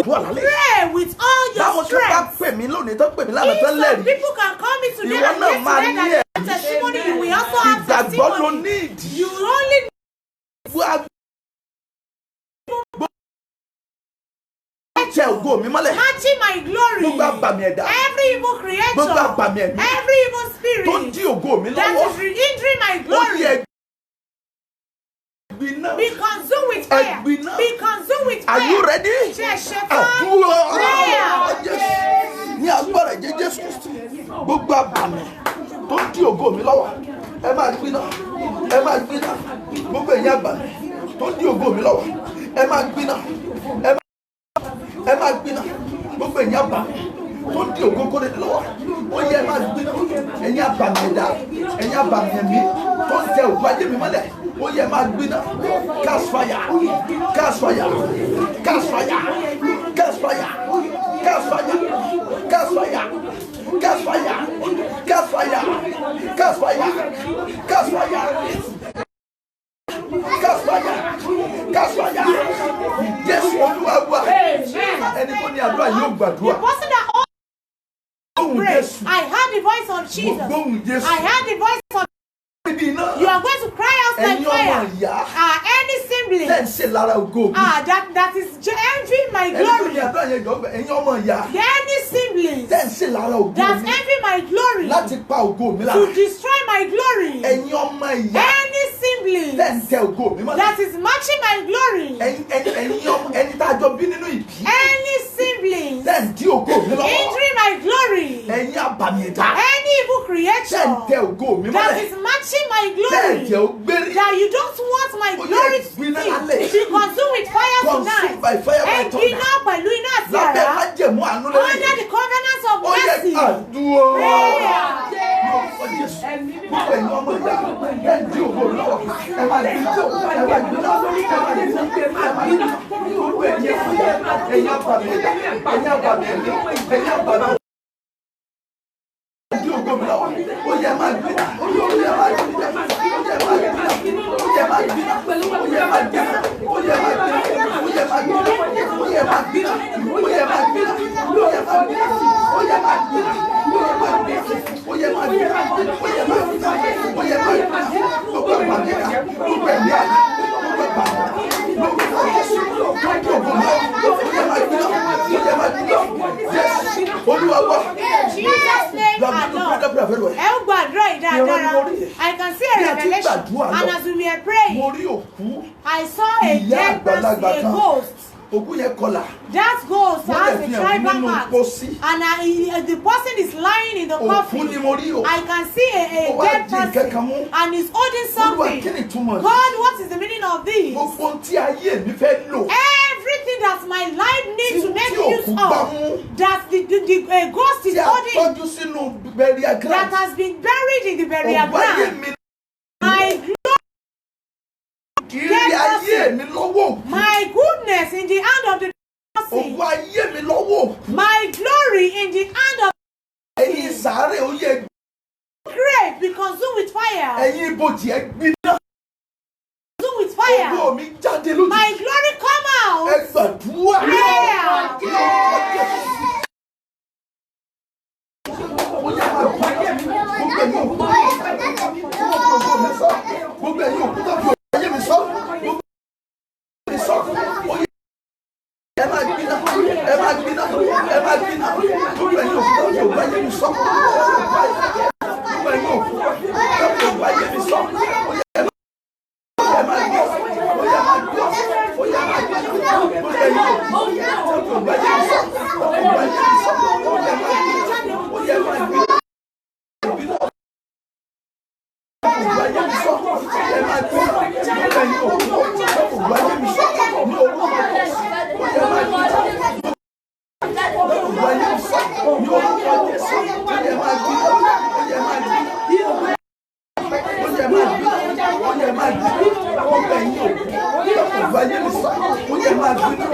Gbàdúrà lálẹ́. pray with all your Báwo tó bá strength. pè mí lónìí tó pè mí lánàá If tó some lẹ́rìí. people can call me today Ìwọ and náà máa yesterday ní that you have testimony, you will also have Ìgbàgbọ́ ló testimony. ní ìdí. You only Jẹ ògo mi mọ́lẹ̀. matching my glory. Gbogbo àbàmì ẹ̀dá. Every evil creator, Gbogbo àbàmì ẹ̀mí. every evil Tó ń spirit dí ògo mi that lọ́wọ́. is hindering my Ó glory. yẹ gbiná. Be consumed with fire. Ẹ̀gbiná. Be consumed with fire. Are you ready? Ṣẹ̀ṣẹ̀ Àdúrà. prayer. Jésù. Ní agbára ẹ̀jẹ̀ Jésù Kristi. Gbogbo àbàmì tó ń dí ògo mi lọ́wọ́. Ẹ máa gbiná. Ẹ máa gbiná. Gbogbo ẹ̀yin àbàmì tó ń dí ògo mi lọ́wọ́. Ẹ máa gbiná. Ẹ máa gbiná. Gbogbo ẹ̀yin àbàmì tó ń dí ògo kórè lọ́wọ́. Ó yẹ ẹ máa gbiná. Ẹ̀yin àbàmì ẹ̀dá. Ẹ̀yin àbàmì ẹ̀mí tó ń tẹ ògo ayé mi mọ́lẹ̀. Ó yẹ ẹ máa gbiná. Cast fire. Cast fire. Cast fire. Cast fire. Cast fire. Cast fire. Cast fire. Cast fire. Cast fire. Cast fire. Cast fire. Cast fire. Yes, Olúwa wa. Ẹni tó ní àdúrà yóò gbàdúrà. The person that of Jesus. gbóhùn Jésù. I heard the voice of Níbi iná. you are going to cry out like Ẹ̀yin ọmọ fire. ìyá. Any sibling Tẹ́ ń ṣe lára ògo mi. that is envying my Ẹni tó ní glory. àdúrà yẹn jọ gbẹ. Ẹ̀yin ọmọ ìyá. Any siblings Tẹ́ ń ṣe lára ògo that mi. envy my glory Láti pa ògo mi lára. to destroy my glory. Ẹ̀yin ọmọ ìyá. Any siblings Tẹ́ ń tẹ ògo mi mọ́lẹ̀. that is matching my glory. Ẹni tá a jọ bí nínú ìbí. Any siblings Tẹ́ ń dí ògo mi lọ́wọ́. injuring my glory. Ẹ̀yin abàmì ẹ̀dá. Any evil Tẹ́ ń creation tẹ ògo mi that mọ́lẹ̀. is matching my Tẹ́ ẹ̀ glory. jẹ́ ó gbérí. That you don't want my Ó yẹ glory gbiná to lálẹ́. be consumed with fire Consumed tonight. by fire by And thunder. iná pẹ̀lú iná àti Lábẹ́ àrá. májẹ̀mú àánú Under lẹ́yìn. the covenant of Ó yẹ mercy. àdúró. Prayer. Gbogbo ẹ̀yin ọmọ ìyá. Ẹ ń dí ògo mi lọ́wọ́. Ẹ máa gbiná. Ẹ máa gbiná. Ẹ máa gbiná. Ẹ máa gbiná. Gbogbo ẹ̀yin ọmọ ìyá. Ẹ̀yin abàmì ẹ̀dá. Ẹ̀yin abàmì ẹ̀dá. Ẹ̀yin abàmì ẹ̀dá. Dí ògo mi lọ́wọ́. Ó yẹ máa gbiná. Ó yẹ máa gbiná. Jesus' name alone. Ẹ ń gbàdúrà yìí dáadáa. I can see a revelation, and as we were praying, Mo rí òkú I saw a dead person, a ghost. òkú yẹn kọlà. That ghost Wọ́n has lè a fi hàn tribal nínú mark, pósí. and the person is lying in the Òkú coffin. ni mo rí o. I can see a Ó wá dead di nǹkan kan mú. person, and he's holding Olúwa kí ni something. ìtumọ̀ God, what is the meaning of this? gbogbo ohun tí ayé mi fẹ́ lò. Everything that my life needs to make Tí use òkú bá of, mú. that the ghost is Tí a holding, tọ́jú sínú burial that ground. has been buried in the burial Ògbó ayé ground. mi My glory, kiri ayé mi lọ́wọ́ òkú. my goodness in the hand of the Ògbó person. ayé mi lọ́wọ́ òkú. My glory in the hand of Ẹ̀yin sàárè ó yẹ the grave be consumed with fire. ẹ̀yin ibojì ẹ gbiná. Consumed with fire. Ògbó mi jáde lójú. My glory come out. Ẹ gbàdúrà. Prayer. Gbogbo ẹ̀yin òkú tó fi ayé mi sọ. Mi sọ. Ẹ máa gbiná. Ẹ máa gbiná. Ẹ máa gbiná. Gbogbo ẹ̀yin òkú tó fi ayé mi sọ. Gbogbo ẹ̀yin òkú tó fi ayé mi sọ. Ẹ máa gbiná. Ó yẹ máa gbiná. Ó yẹ máa gbiná. Gbogbo ẹ̀yin òkú tó fi ayé mi sọ. Ó yẹ máa gbiná.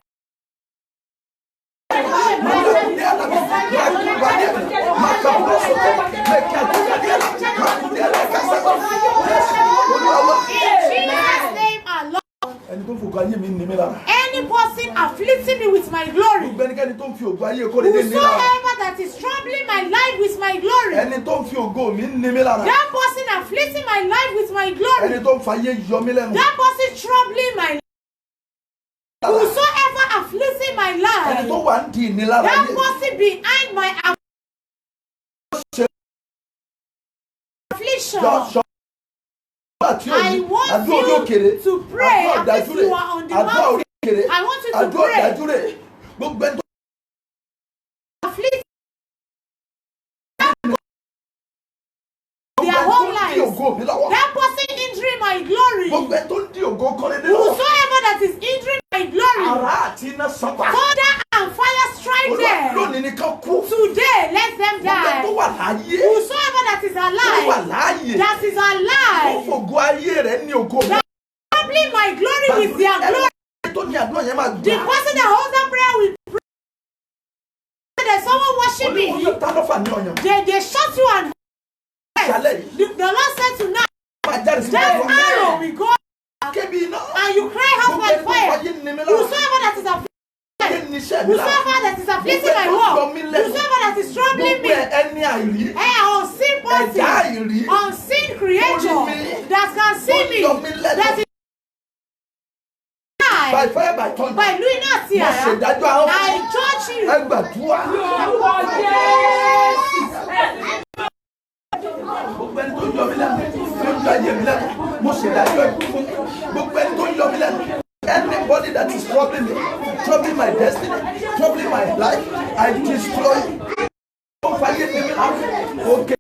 Ó yẹ máa gbiná. Any person afflicting me with my glory, whosoever that is troubling my life with my glory, that person afflicting my life with my glory, that person troubling my life, whosoever afflicting my life, that person behind my affliction. I want you to pray as you are on the mountain. I want you to pray. Afflict their whole lives. That person injuring my glory. Whosoever that is injuring my glory, thunder and fire strike them. Today, let them die. Whosoever that is alive, that is alive, that troubling my glory with their glory. The person that holds that prayer will pray. There's someone worshiping. They shut you and The Lord said tonight, that arrow will go and you cry out like fire. Whosoever that is afflicted, whosoever that is afflicting my work, whosoever that is troubling me, unseen person, unseen creature that can see me, that is by fire, by thunder, by doing not here, I judge you. Anybody that is troubling me, troubling my destiny, troubling my life, I destroy you. Okay.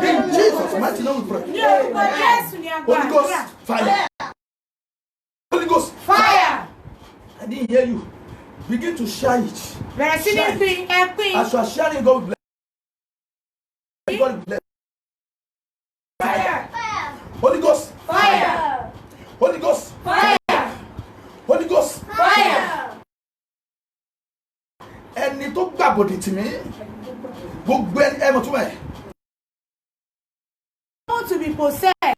In Jesus' mighty name we pray. Holy Ghost, fire. Holy Ghost, fire. I didn't hear you. Begin to share it. As you are sharing, God will bless. God will bless. Fire. Holy Ghost, Fire. Holy Ghost, Fire. Holy Ghost, Fire. Ẹni tó gbàbọ̀dì tì mí, gbogbo ẹ mọ̀ tún mẹ́. Want to be possessed.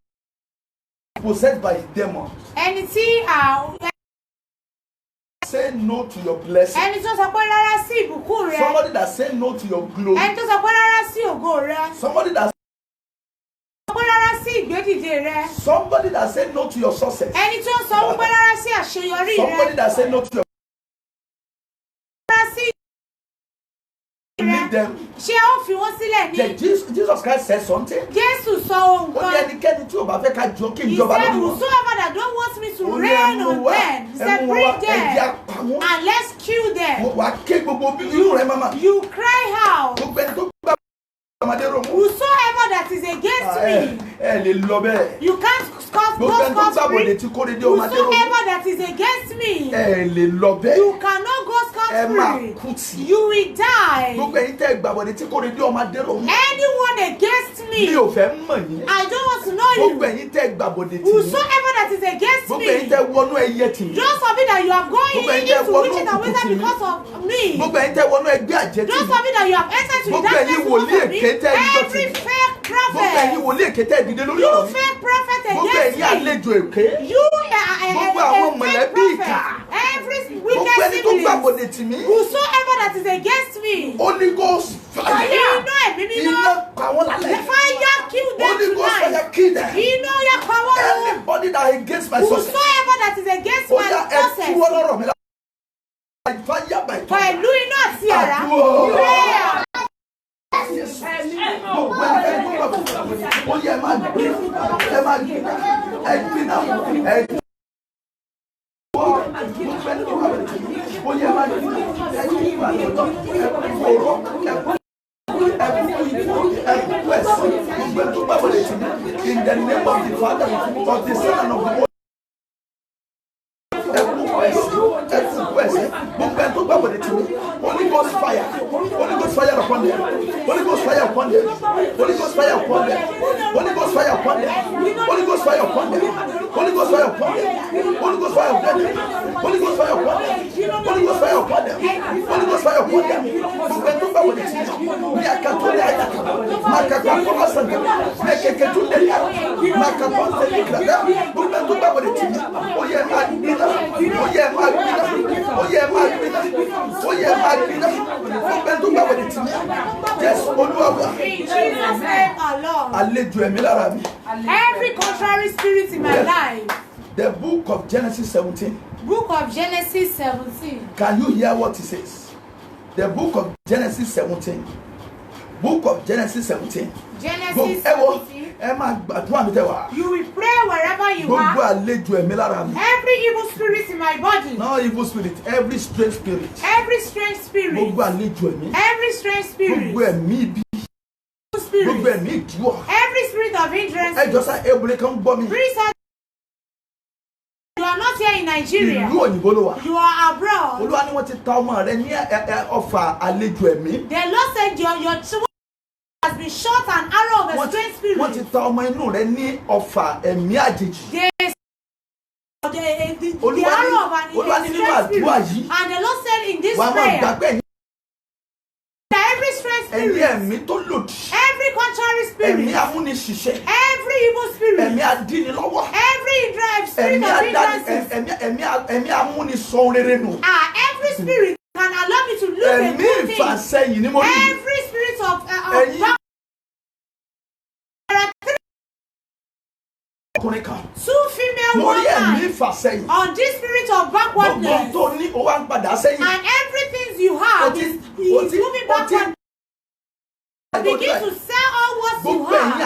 Possessed by demons. Ẹni tí say no to your blessing. Ẹni tó sọ pé rárá sí ìbùkún rẹ. Somebody that say no to your glory. Ẹni tó sọ pé rárá sí ògo rẹ. Somebody that sọ pé rárá sí ìgbédìde rẹ. Somebody that say no to your success. Ẹni tó sọ pé rárá sí àṣeyọrí rẹ. Somebody that say no to your leave them. Ṣé ó fi wọ́n sílẹ̀ ní? Jesus Christ said something. Jésù sọ ohun kan. Ó ní ẹnikẹ́ni tí ò bá fẹ́ ká jọ kí n jọba lórí wọn. He said whosoever that don't want me to reign on them, he said bring them and let's kill them. Wà á ké gbogbo inú rẹ mama. You cry out. Gbogbo ẹni tó gbà ọmọdé rò mú. Whosoever that is against me. Ẹ lè lọ bẹ́ẹ̀. You can't scoff free. Whosoever that is against me. Ẹ lè lọ bẹ́ẹ̀. You cannot go scot free. Ẹ máa kú tì. You will die. Gbogbo ẹ̀yin tẹ́ gbàgbọ́dé tí kò lè dé ọmọdé rò mú. Anyone against me. Mi ò fẹ́ mọ̀ yín. I don't want to know you. Gbogbo ẹ̀yin tẹ́ gbàgbọ́dé tí. Whosoever that is against me. Gbogbo ẹ̀yin tẹ́ wọnú ẹyẹ tì. Just of it that you have gone into witches and wizards because of me. Gbogbo ẹ̀yin tẹ́ wọnú ẹgbẹ́ àjẹ́ tì. Just of it that you have entered to the darkness because of me. Every fake prophet. Gbogbo ẹ̀yin wòlíì èké tẹ́ dìde lórí ọ̀rọ̀ mi. You fake prophet against me. Gbogbo ẹ̀yin àlejò èké. You gbogbo àwọn mọ̀lẹ́bí ìkà. Every gbogbo ẹni tó gbàgbọ́dé tì mí. Whosoever that is against me. Holy Ghost fire. Iná ẹ̀mí mímọ́. Iná pa wọ́n lálẹ́. Fire kill them Holy Ghost tonight. fire kill them. Iná ya pa wọ́n lọ. Anybody that against my success. Whosoever that is against my success. Ẹ tú wọn lọ́rọ̀ mi lá. Fire by fire. Pẹ̀lú iná àti àrá. Prayer. Gbogbo ẹni tó gbàgbọ́dé. Ó yẹ máa gbé. Ẹ máa gbé. Ẹ gbé náà. Ẹ gbé. In the name of the Father, of the Son, and of the Holy Holy Ghost fire, Holy Ghost fire upon them, Holy Ghost fire upon them, Holy Ghost fire upon them, Holy Ghost fire upon them, Holy Ghost fire upon them, Holy Ghost fire upon them, Holy Ghost fire upon them, Holy Ghost fire upon them, Holy Ghost fire upon them, Holy Ghost fire upon them. Every contrary spirit in my life. The book of Genesis 17. Book of Genesis 17. Can you hear what it says? The book of Genesis 17. Book of Genesis 17. Genesis 17. You will pray wherever you are. Every evil spirit in my body. No evil spirit. Every strange spirit. Every strange spirit. Every strange spirit. spirit. Every spirit of hindrance. Please, you are not here in Nigeria. You are abroad. The Lord said your children has been shot an arrow of a strange spirit. The arrow of an strange spirit. And the Lord said in this prayer, every strange spirit, every contrary spirit, every evil spirit, every drive spirit of hindrances, every spirit can allow me to lose a good thing. Every spirit of two female women on this spirit of backwardness, and everything you have is moving backward. Begin to sell all what you have.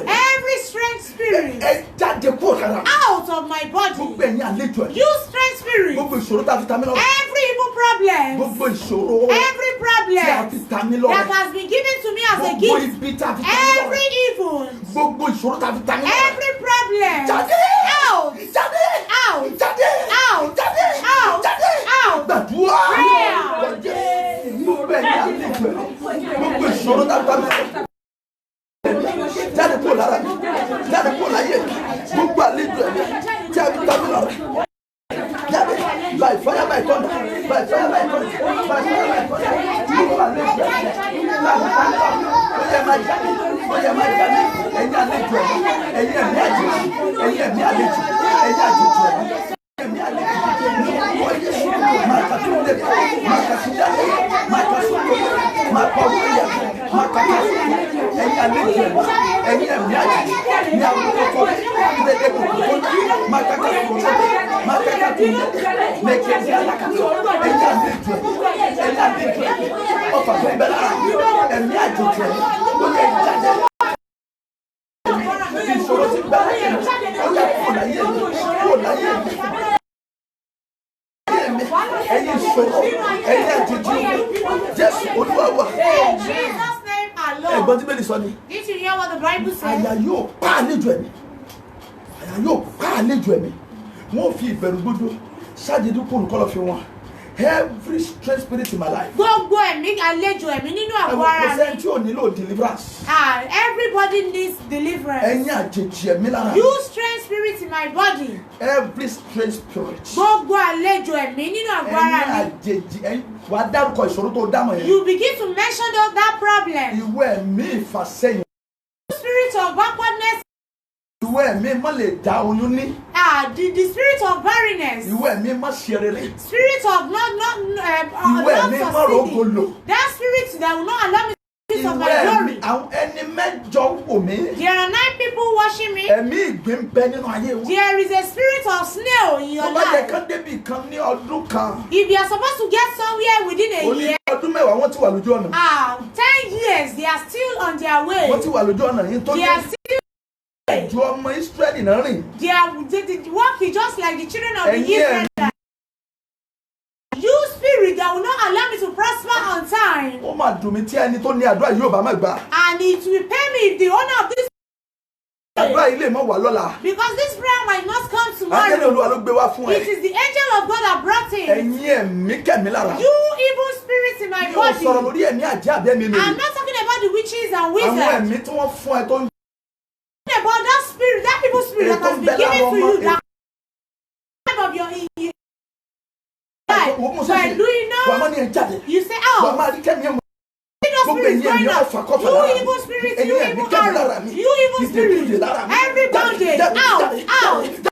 Every strange spirit out of my body. You strange spirit. Every evil problem. Every problem that has been given to me as a gift. Every evil. Every problem. Out. Jáde kúrò lára mi, jáde kúrò láyé mi, gbogbo àlejò ẹ̀mí tí a fi ta mí lọ́rẹ. Jáde by fire by thunder, by fire by thunder, by fire by thunder. Gbogbo àlejò ẹ̀mí tí a fi ta mí lọ́rẹ. Ó yẹ máa jáde, ẹ̀yin àlejò ẹ̀mí, ẹ̀yin ẹ̀mí àjèjì, ẹ̀yin ẹ̀mí àlejò, ẹ̀yin àjèjì ẹ̀mí. Did you hear what the Bible says? Every strange spirit in my life. Everybody needs deliverance. You strange spirit in my body. Every strange spirit. You begin to mention that problem. Spirit of backwardness. The spirit of barrenness. Spirit of not succeeding. That spirit that will not allow me to use of my glory. There are 9 people watching me. There is a spirit of snail in your life. If you are supposed to get somewhere within a year, 10 years, they are still on their way. They are still the work is just like the children of the Israelites. You spirit that will not allow me to prosper on time. And it will pay me if the owner of this because this prayer might not come tomorrow. It is the angel of God that brought it. You evil spirits in my body. I'm not talking about the witches and wizards. About that spirit, that evil spirit that has been given to you, that of your life. But do you know? You say, oh, spirit going up. You evil spirit, you evil arrow, you evil spirit, every bondage, out.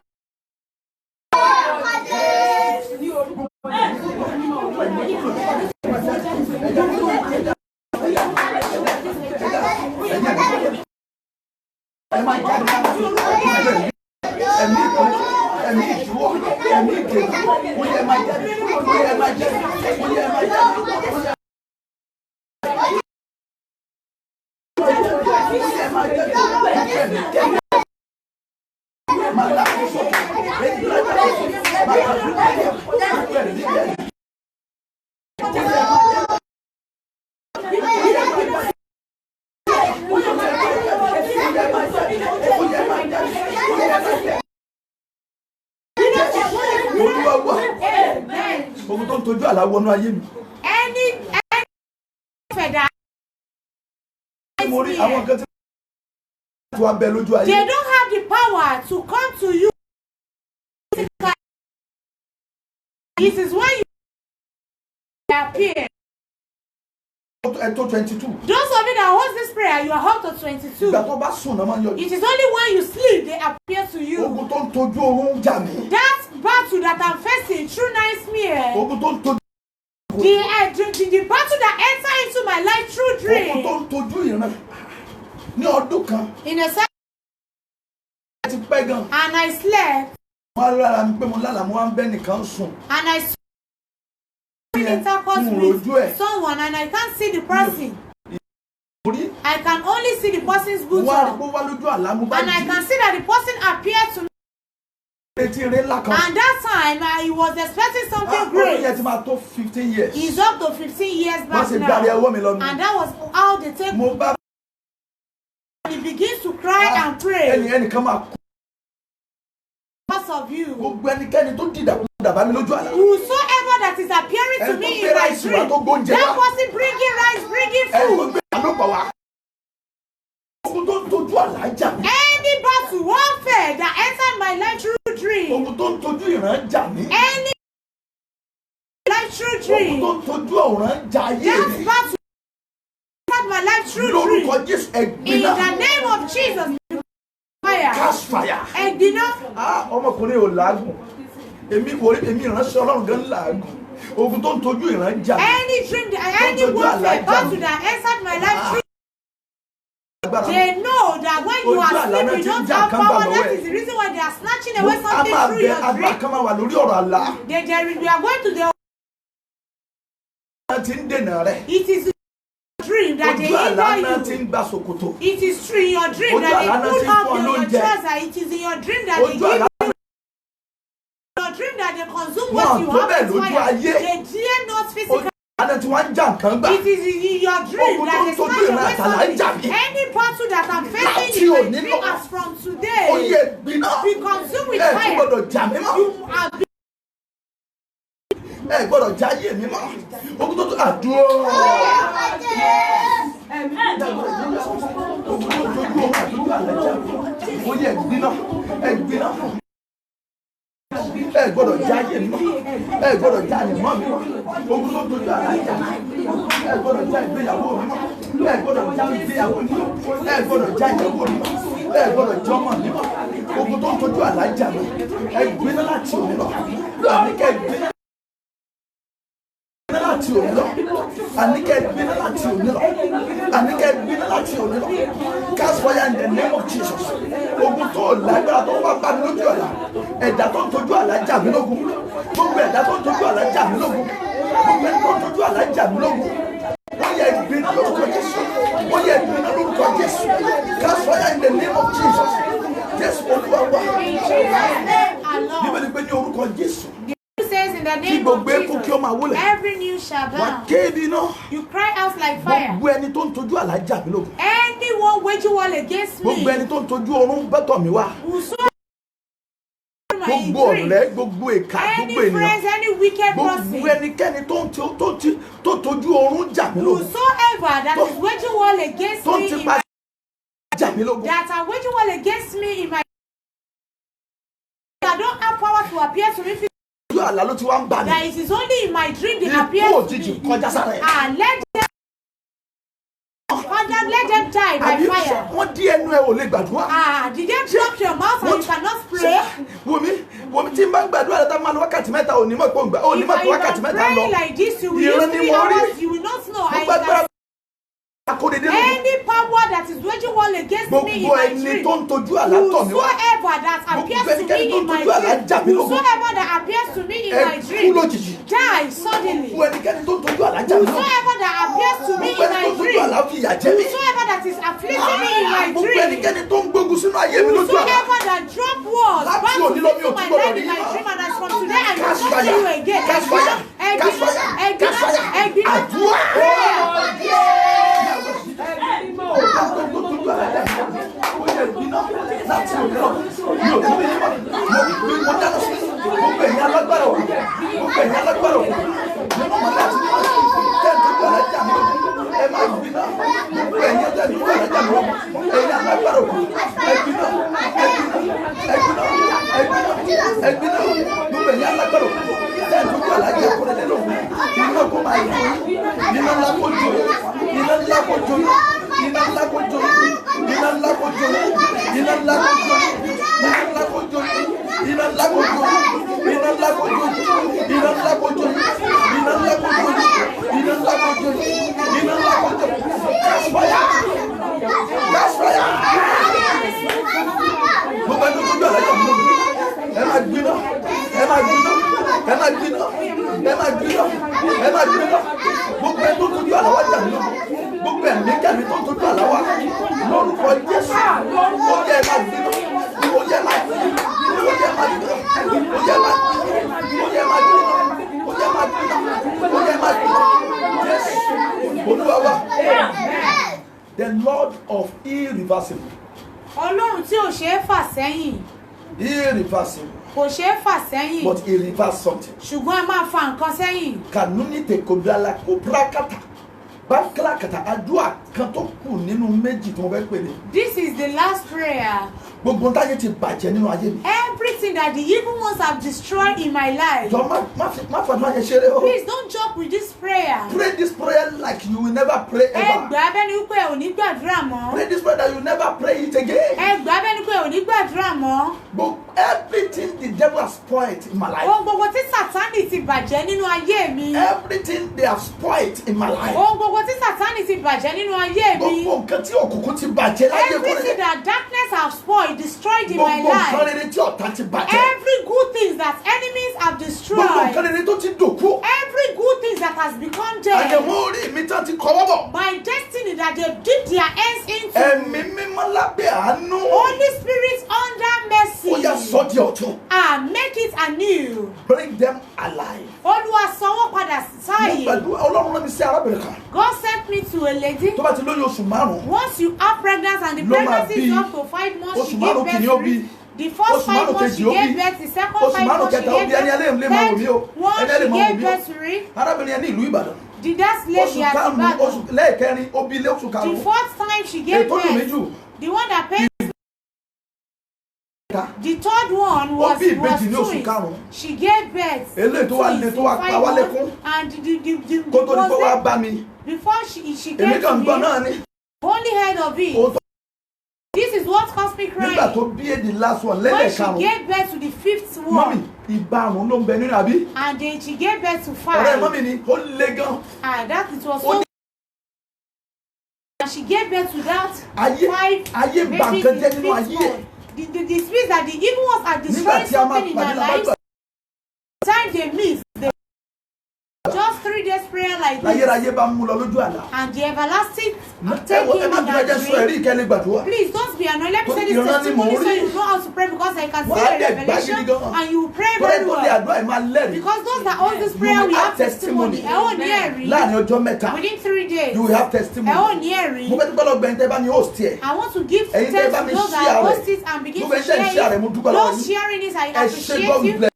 Ogun tó ń tojú àlá wọnú ayé mi. Any that Mo rí àwọn kan tí wọ́n bẹ lójú ayé. they don't have the power to come to you. It is when you appear. Ẹ tó 22. Those of you that host this prayer, you are up to 22. Ìgbà tó bá sùn náà máa ń yọjú. It is only when you sleep they appear to you. Ogun tó ń tojú oorun jà mí. That battle that I'm facing through nightmare. Ogun tó ń tojú. The battle that enter into my life through dream. Ogun tó ń tojú ìran ní ọdún kan. In a second. Ti pẹ́ gan. And I slept. Wọ́n lára mi pé mo lálàá mo wá ń bẹ́ nìkan sùn. And I saw intercourse with someone and I can't see the person. I can only see the person's booty. And I can see that the person appeared to me. And that time I was expecting something great. He's up to 15 years back now. And that was how they take me. And he begins to cry and pray. Because of you. Whosoever that is appearing to me in my dream, that person bringing rice, bringing food. Any battle, warfare that entered my life through dream. Any life through dream. That battle entered my life through dream. In the name of Jesus. Fire. Cast fire. Ọmọkùnrin ò lágùn. Èmi ìránṣẹ́ Ọlọ́run gan lágùn. Ogun tó ń tojú ìran jà. Any dream, any warfare battle that entered my life through. They know that when you are sleeping, you don't have power. That is the reason why they are snatching away something through your dream. We are going to the. It is a dream that they hinder you. It is true in your dream that they pull up your trouser. It is in your dream that they give you. Your dream that they consume what you have in fire. They dare not physically. It is in your dream that they snatch away something. Any battle that I'm facing in my dream as from today, be consumed with fire. You are being. Gbọ́dọ̀ jáyé mi mọ́. Ogun tó àdúró. Ogun tó tójú àdúró àlẹ́jà. Ó yẹ gbiná. Gbọ́dọ̀ jáyé mi mọ́. Gbọ́dọ̀ jáyé mọ́ mi mọ́. Ogun tó tójú àlẹ́jà. Gbọ́dọ̀ já ìgbéyàwó mi mọ́. Gbọ́dọ̀ já ìgbéyàwó mi mọ́. Gbọ́dọ̀ já ìyàwó mi mọ́. Gbọ́dọ̀ jọ mọ́ mi mọ́. Ogun tó tójú àlẹ́jà mi. Gbiná láti òní lọ. Àníkẹ́ gbiná. Láti òní lọ, àníkẹ́ gbiná láti òní lọ, àníkẹ́ gbiná láti òní lọ. Cast fire in the name of Jesus. Ogun tó lágbára tó wá bá mi lójú ọ̀la, ẹ̀dá tó ń tojú àlá jà mí lógun, gbogbo ẹ̀dá tó ń tojú àlá jà mí lógun, gbogbo ẹ̀dá tó ń tojú àlá jà mí lógun. Wọ́n yẹ gbiná lórúkọ Jésù, wọ́n yẹ gbiná lórúkọ Jésù. Cast fire in the name of Jesus. Jésù Olúwa wá. Bíbélì pé ní orúkọ Jésù. Says in the name of Jesus, every knee shall bow. You cry out like fire. Anyone waging war against me, whosoever my dream, any friends, any wicked person, whosoever that is waging war against me, that are waging war against me in my, I don't have power to appear to me. That it is only in my dream they appear to me. Let them die by fire. Did they block your mouth and you cannot pray? If I pray like this, you will use 3 hours, you will not know. Any power that is waging war against me in my dream, whosoever that appears to me in my dream, whosoever that appears to me in my dream, die suddenly. Whosoever that appears to me in my dream, whosoever that is afflicting me in my dream, whosoever that drop walls back to me to my life in my dream, and as from today I will not see you again. gbogbo ẹ̀yin alágbára òkú nínú mọ́lẹ̀ àti nínú tẹ́ǹtì gbọ́ alájà mi ẹ máa gbiná gbogbo ẹ̀yin tẹ́ǹtì gbọ́ alájà mi ẹ̀yin alágbára òkú ẹ̀gbiná gbogbo ẹ̀yin alágbára òkú tẹ́ǹtì gbọ́ alájà kúrẹ́ lẹ́nu iná kó máa yọ iná ńlá kó jó iná ńlá kó jó iná ńlá kó jó iná ńlá kó jó iná ńlá kó jó iná ńlá kó jó iná ńlá kó jó iná ńlá kó jó iná ńlá kó jó iná ńlá kó jó iná ńlá kó jó iná ńlá kó jó gas fire gbogbo ẹni tó gbọ́ alájà mọ́ ẹ máa gbiná ẹ máa gbiná ẹ máa gbiná ẹ máa gbiná ẹ máa gbiná gbogbo ẹni tó gbọ́ alájà mọ́ gbogbo ẹ̀mí kẹ́mi tó gbọ́ aláwa lórúkọ Jésù ó yẹ ẹ máa gbiná ó yẹ ẹ máa gbiná ó yẹ ẹ máa gbiná ó yẹ ẹ máa gbiná ó yẹ ẹ máa gbiná ó yẹ ẹ máa gbiná ó yẹ ẹ máa gbiná Jésù Olúwa wa. The Lord of irreversible. Ọlọ́run tí ò ṣe é fà sẹ́yìn. Irreversible. Kò ṣe é fà sẹ́yìn. But he reverse something. Ṣùgbọ́n ẹ máa fa nǹkan sẹ́yìn. Kanuni te kobrala kobrakata. Bákàlàkàtà àdúrà kan tó kù nínú méjì tí mo fẹ́ pè ní. This is the last prayer. Gbogbo táyé ti bàjẹ́ nínú ayé mi. Everything that the evil ones have destroyed in my life. Jọ má fàdúrà yẹn ṣeré o. Please don't joke with this prayer. Pray this prayer like you will never pray Ẹ ever. gbà bẹ́ni wípé ò ní gbàdúrà mọ́. Pray this prayer that you will never pray it again. Ẹ gbà bẹ́ni wípé ò ní gbàdúrà mọ́. But everything the devil has spoiled in my life. Ohun gbogbo tí Sátánì ti bàjẹ́ nínú ayé mi. Everything they have spoiled in my life. Ohun gbogbo tí Sátánì ti bàjẹ́ nínú ayé mi. Gbogbo nǹkan tí òkùnkùn ti bàjẹ́ láyé Everything that darkness have spoiled, destroyed in my gbogbo nǹkan life. rere tí ọ̀tá ti bàjẹ́. Every good thing that enemies have Gbogbo destroyed. nǹkan rere tó ti dòkú. Every good thing that has become dead. Àyẹ̀wò orí mi tán ti kọ́wọ́ bọ̀. My destiny that they dip their hands into. Ẹ̀mí mímọ́ lábẹ́ àánú. Holy Spirit under mercy. Ó yá sọ di ọ̀tun. And make it anew. Bring them alive. Olúwa sanwó padà Mo sáàyè. gbàdúrà Ọlọ́run rán mi sí arábìnrin kan. God sent me to a lady. Tó bá ti lóyún oṣù márùn-ún. Once you are pregnant and the Ló máa pregnancy is bí. up to 5 months, she Oṣù gave márùn-ún birth kìíní to ó bí. it. The first Oṣù 5 márùn-ún months she kejì ó gave bí. birth, the second Oṣù 5 márùn-ún months she kẹta ó gave bí. Ẹni alẹ́ ìlú máa wò mí o. birth. One Ẹni alẹ́ she máa wò gave mí o. birth to it. Arábìnrin yẹn ní ìlú Ìbàdàn. The that lady Oṣù at karùn-ún Ibadan. oṣù lẹ́ẹ̀kẹrin ó bí ilé oṣù The karùn-ún. fourth time she gave Ètò dùn mí birth, jù. the one that paid. The third one was bí ìbejì ní oṣù twins. karùn-ún. She gave birth. Eléyìí tó wá le tó wá pa wá lẹ́kún. And the Kó tó di pé wá bá mi. before she Èmi gave to kàn ń gbọ́ me, náà ni. only heard of it. Ó tó This is what caused me nígbà crying. tó bí èdè last one When lẹ́lẹ̀ she karùn-ún. gave birth to the fifth Mọ́mì one, ìbárùn ló ń bẹ nínú àbí. and then she gave birth to Ọ̀rẹ́ 5. mọ́mì ni ó le gan. That it was Ó so. ní And she gave birth to that ayé 5 ayé bà babies nǹkan in jẹ́ the nínú fifth ayé ẹ̀. one. The spirit that the evil ones are Nígbà destroying tí a máa something in pàdé their lives. lábàgbà Time they miss, they just 3 days prayer like this. láyérayé bá mú lọ lójú àlá. And the everlasting Ẹ taking wo ẹ in má bí ẹjẹ that sọ ẹ̀rí dream. ìkẹ́lẹ́ gbàdúrà. Please don't be annoyed. Let me say this Ìran ni mò ń testimony so rí. you know how to pray, because I can see Wàá the dẹ̀ gbá revelation gidi gan. and you pray Bọ́lá very tó lé well. àdúrà ẹ̀ máa lẹ́rìí. Because those that hold this prayer will will have have testimony. testimony. Ẹ ò ní ẹ̀rí. Láàrin ọjọ́ mẹ́ta Within 3 days. you will have testimony. Ẹ ò ní ẹ̀rí. Mo fẹ́ dúpẹ́ lọ́gbẹ̀ẹ́ tẹ́ bá mi host ẹ̀. I want to give Ẹ̀yin thanks tẹ́ bá to mi those share that rẹ̀. host it and begin Gbogbo to ẹ̀yin tẹ́ ń share share rẹ̀, mo it. dúpẹ́ lọ́wọ́ Those yín. sharing it, I Ẹ ṣé appreciate God you. bless.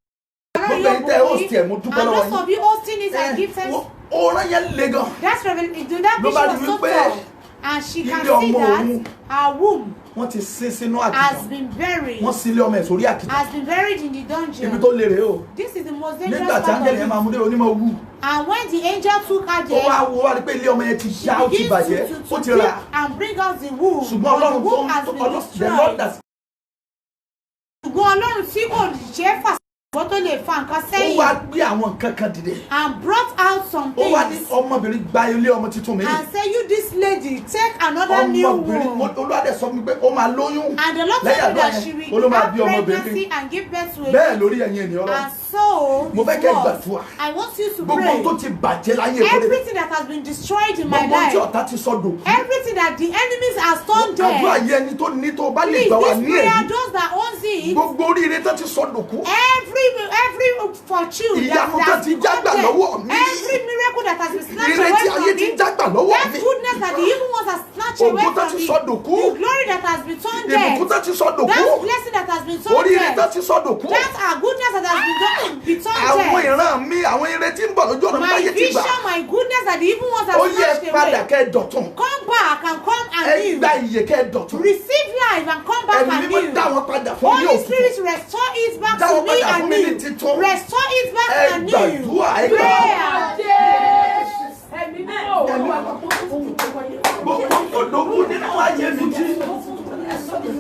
Gbogbo ẹ̀yin tẹ́ host ẹ̀, mo dúpẹ́ And lọ́wọ́ those yín. of you hosting it, I give thanks. Ọ̀ràn yẹn le gan. That's revelation. That Ló vision bá was di so wípé tall. And she can ilé see ọmọ that òun her womb wọ́n ti sin sínú has àkìtàn. been buried. Wọ́n sin ilé ọmọ ẹ̀ sórí àkìtàn. Has been buried in the Ibi dungeon. tó le rèé o. This is the most dangerous Nígbà tí part áńgẹ́lì yẹn of máa it. mú dé onímọ̀ wù. And when the angel took her Ó there, wá wo wá rí pé ilé ọmọ yẹn ti she já ó ti begins bàjẹ́ to ó ti rà. pick and bring out the womb. Ṣùgbọ́n But the Ọlọ́run womb has tó been the Lord destroyed. that's Ṣùgbọ́n Ọlọ́run tí kò ṣe é fà wọ́n tó lè fa nǹkan ó sẹ́yìn. wá gbé àwọn nǹkan kan dìde. And brought out some Ó wá ní things. ọmọbìnrin gba ilé ọmọ tuntun mi. And say, you this lady, take another new Ọmọbìnrin womb. Olúwadé sọ fún mi pé ó máa lóyún. And the Lord Lẹ́yìn told me àdúrà that she yẹn, will ó ló máa have bí ọmọbìnrin. pregnancy and give birth to a Bẹ́ẹ̀ baby. lórí ẹ̀yin ènìyàn lọ. And so, Mo fẹ́ it kẹ́ was. gbàdúrà. I want you to Gbogbo pray. ohun tó ti bàjẹ́ láyé ìkórè. Everything that has been destroyed in my Gbogbo ohun tí life. ọ̀tá ti sọ dòkú. Everything that the enemies has done Àdúrà there. yẹn ni tó ní tó bá lè Please, gbà wá this ní prayer, èyí. those that owns it, Gbogbo oríire tó ti sọ dòkú. every fortune Ìyanu tó that ti jágbà lọ́wọ́ mi. every miracle that has been snatched Ire away tí ayé from ti me, jágbà lọ́wọ́ that mi. goodness that the evil ones have snatched snatched away Ògo tó from ti me. sọ dòkú. The glory that has been turned dead. Ìbùkún tó ti sọ That dòkú. blessing that has been turned Oríire tó dead. ti sọ dòkú. That our goodness that has been turned Àwọn dead. ìran mi, àwọn ire tí ń bọ̀ lójú ọ̀nà My báyé ti gbà. vision, my goodness that the evil ones Ó have yẹ snatched padà away. kẹ́ ẹ dọ̀tun. Come back and come Ẹ anew. gba ìyè kẹ́ ẹ dọ̀tun. Receive life and come back Ẹ̀mí mímọ́ dá anew. wọn padà fún ní Holy òkú. Spirit, restore it back Dá to wọn me padà fún mi ní anew. títún. Restore it back Ẹ anew. gbàdúrà, ẹ gbà. Prayer. Gbogbo tó dòkú nínú ayé mi jí.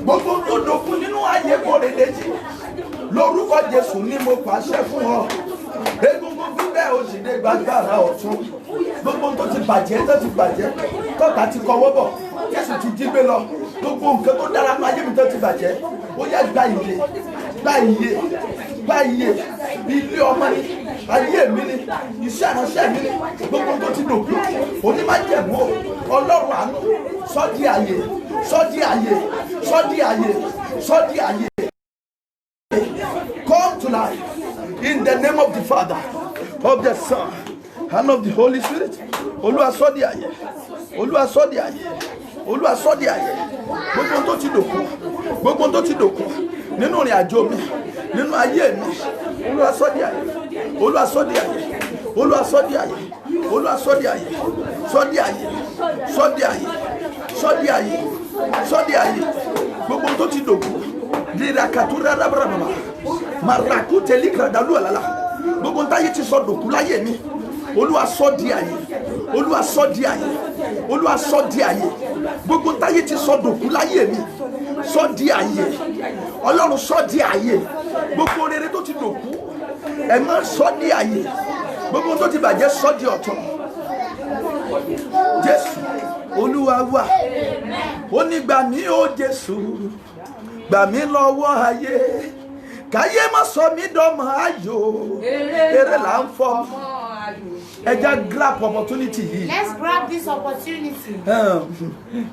Gbogbo tó dòkú nínú ayé Kóredé jí. Lórúkọ Jésù ni mo pàṣẹ fún ọ. Egungun bíbẹ́ òṣìdé gbàgbára ọ̀tún. Gbogbo tó ti bàjẹ́ tó ti bàjẹ́. Tọ́ta ti kọwọ́ bọ̀. Jésù ti jí gbé lọ. Gbogbo nǹkan tó dára nínú ayé mi tó ti bàjẹ́. Ó yá gba ìyè. Gba ìyè. Gba ìyè. Ilé ọmọ ni. Ayé mi ni. Iṣẹ́ ìránṣẹ́ mi ni. Gbogbo tó ti dòkú. Onímájẹ̀mú. Ọlọ́run àánú. Sọ́dí àyè. Sọ́dí àyè. Sọ́dí àyè. Sọ́dí àyè. Come to life in the name of the Father, of the Son, and of the Holy Spirit. Olúwa sọ di àyè. Olúwa sọ di àyè. Olúwa sọ di àyè. Gbogbo tó ti dòkú. Gbogbo tó ti dòkú. Nínú ìrìn àjò mi. Nínú ayé mi. Olúwa sọ di àyè. Olúwa sọ di àyè. Olúwa sọ di àyè. Olúwa sọ di àyè. Sọ di àyè. Sọ di àyè. Sọ di àyè. Sọ di àyè. Gbogbo tó ti dòkú. Dirakatura rabrababa. Maraku telikra dalu alala. Gbogbo ntáyé ti sọ dòkú láyé mi. Olúwa sọ di àyè. Olúwa sọ di àyè. Olúwa sọ di àyè. Gbogbo ntáyé ti sọ dòkú láyé mi. Sọ di àyè. Ọlọ́run sọ di àyè. Gbogbo rere tó ti dòkú. Ẹ má sọ di àyè. Gbogbo tó ti bàjẹ́ sọ di ọ̀tun. Jésù Olúwa wa. Ó ní gbà mí ó Jésù. Gbà mí lọ́wọ́ ayé. Káyé má sọ mí dọ́mọ ayọ̀. Eré là ń fọ́. Ẹ jẹ́ grab opportunity yìí. Let's grab this opportunity.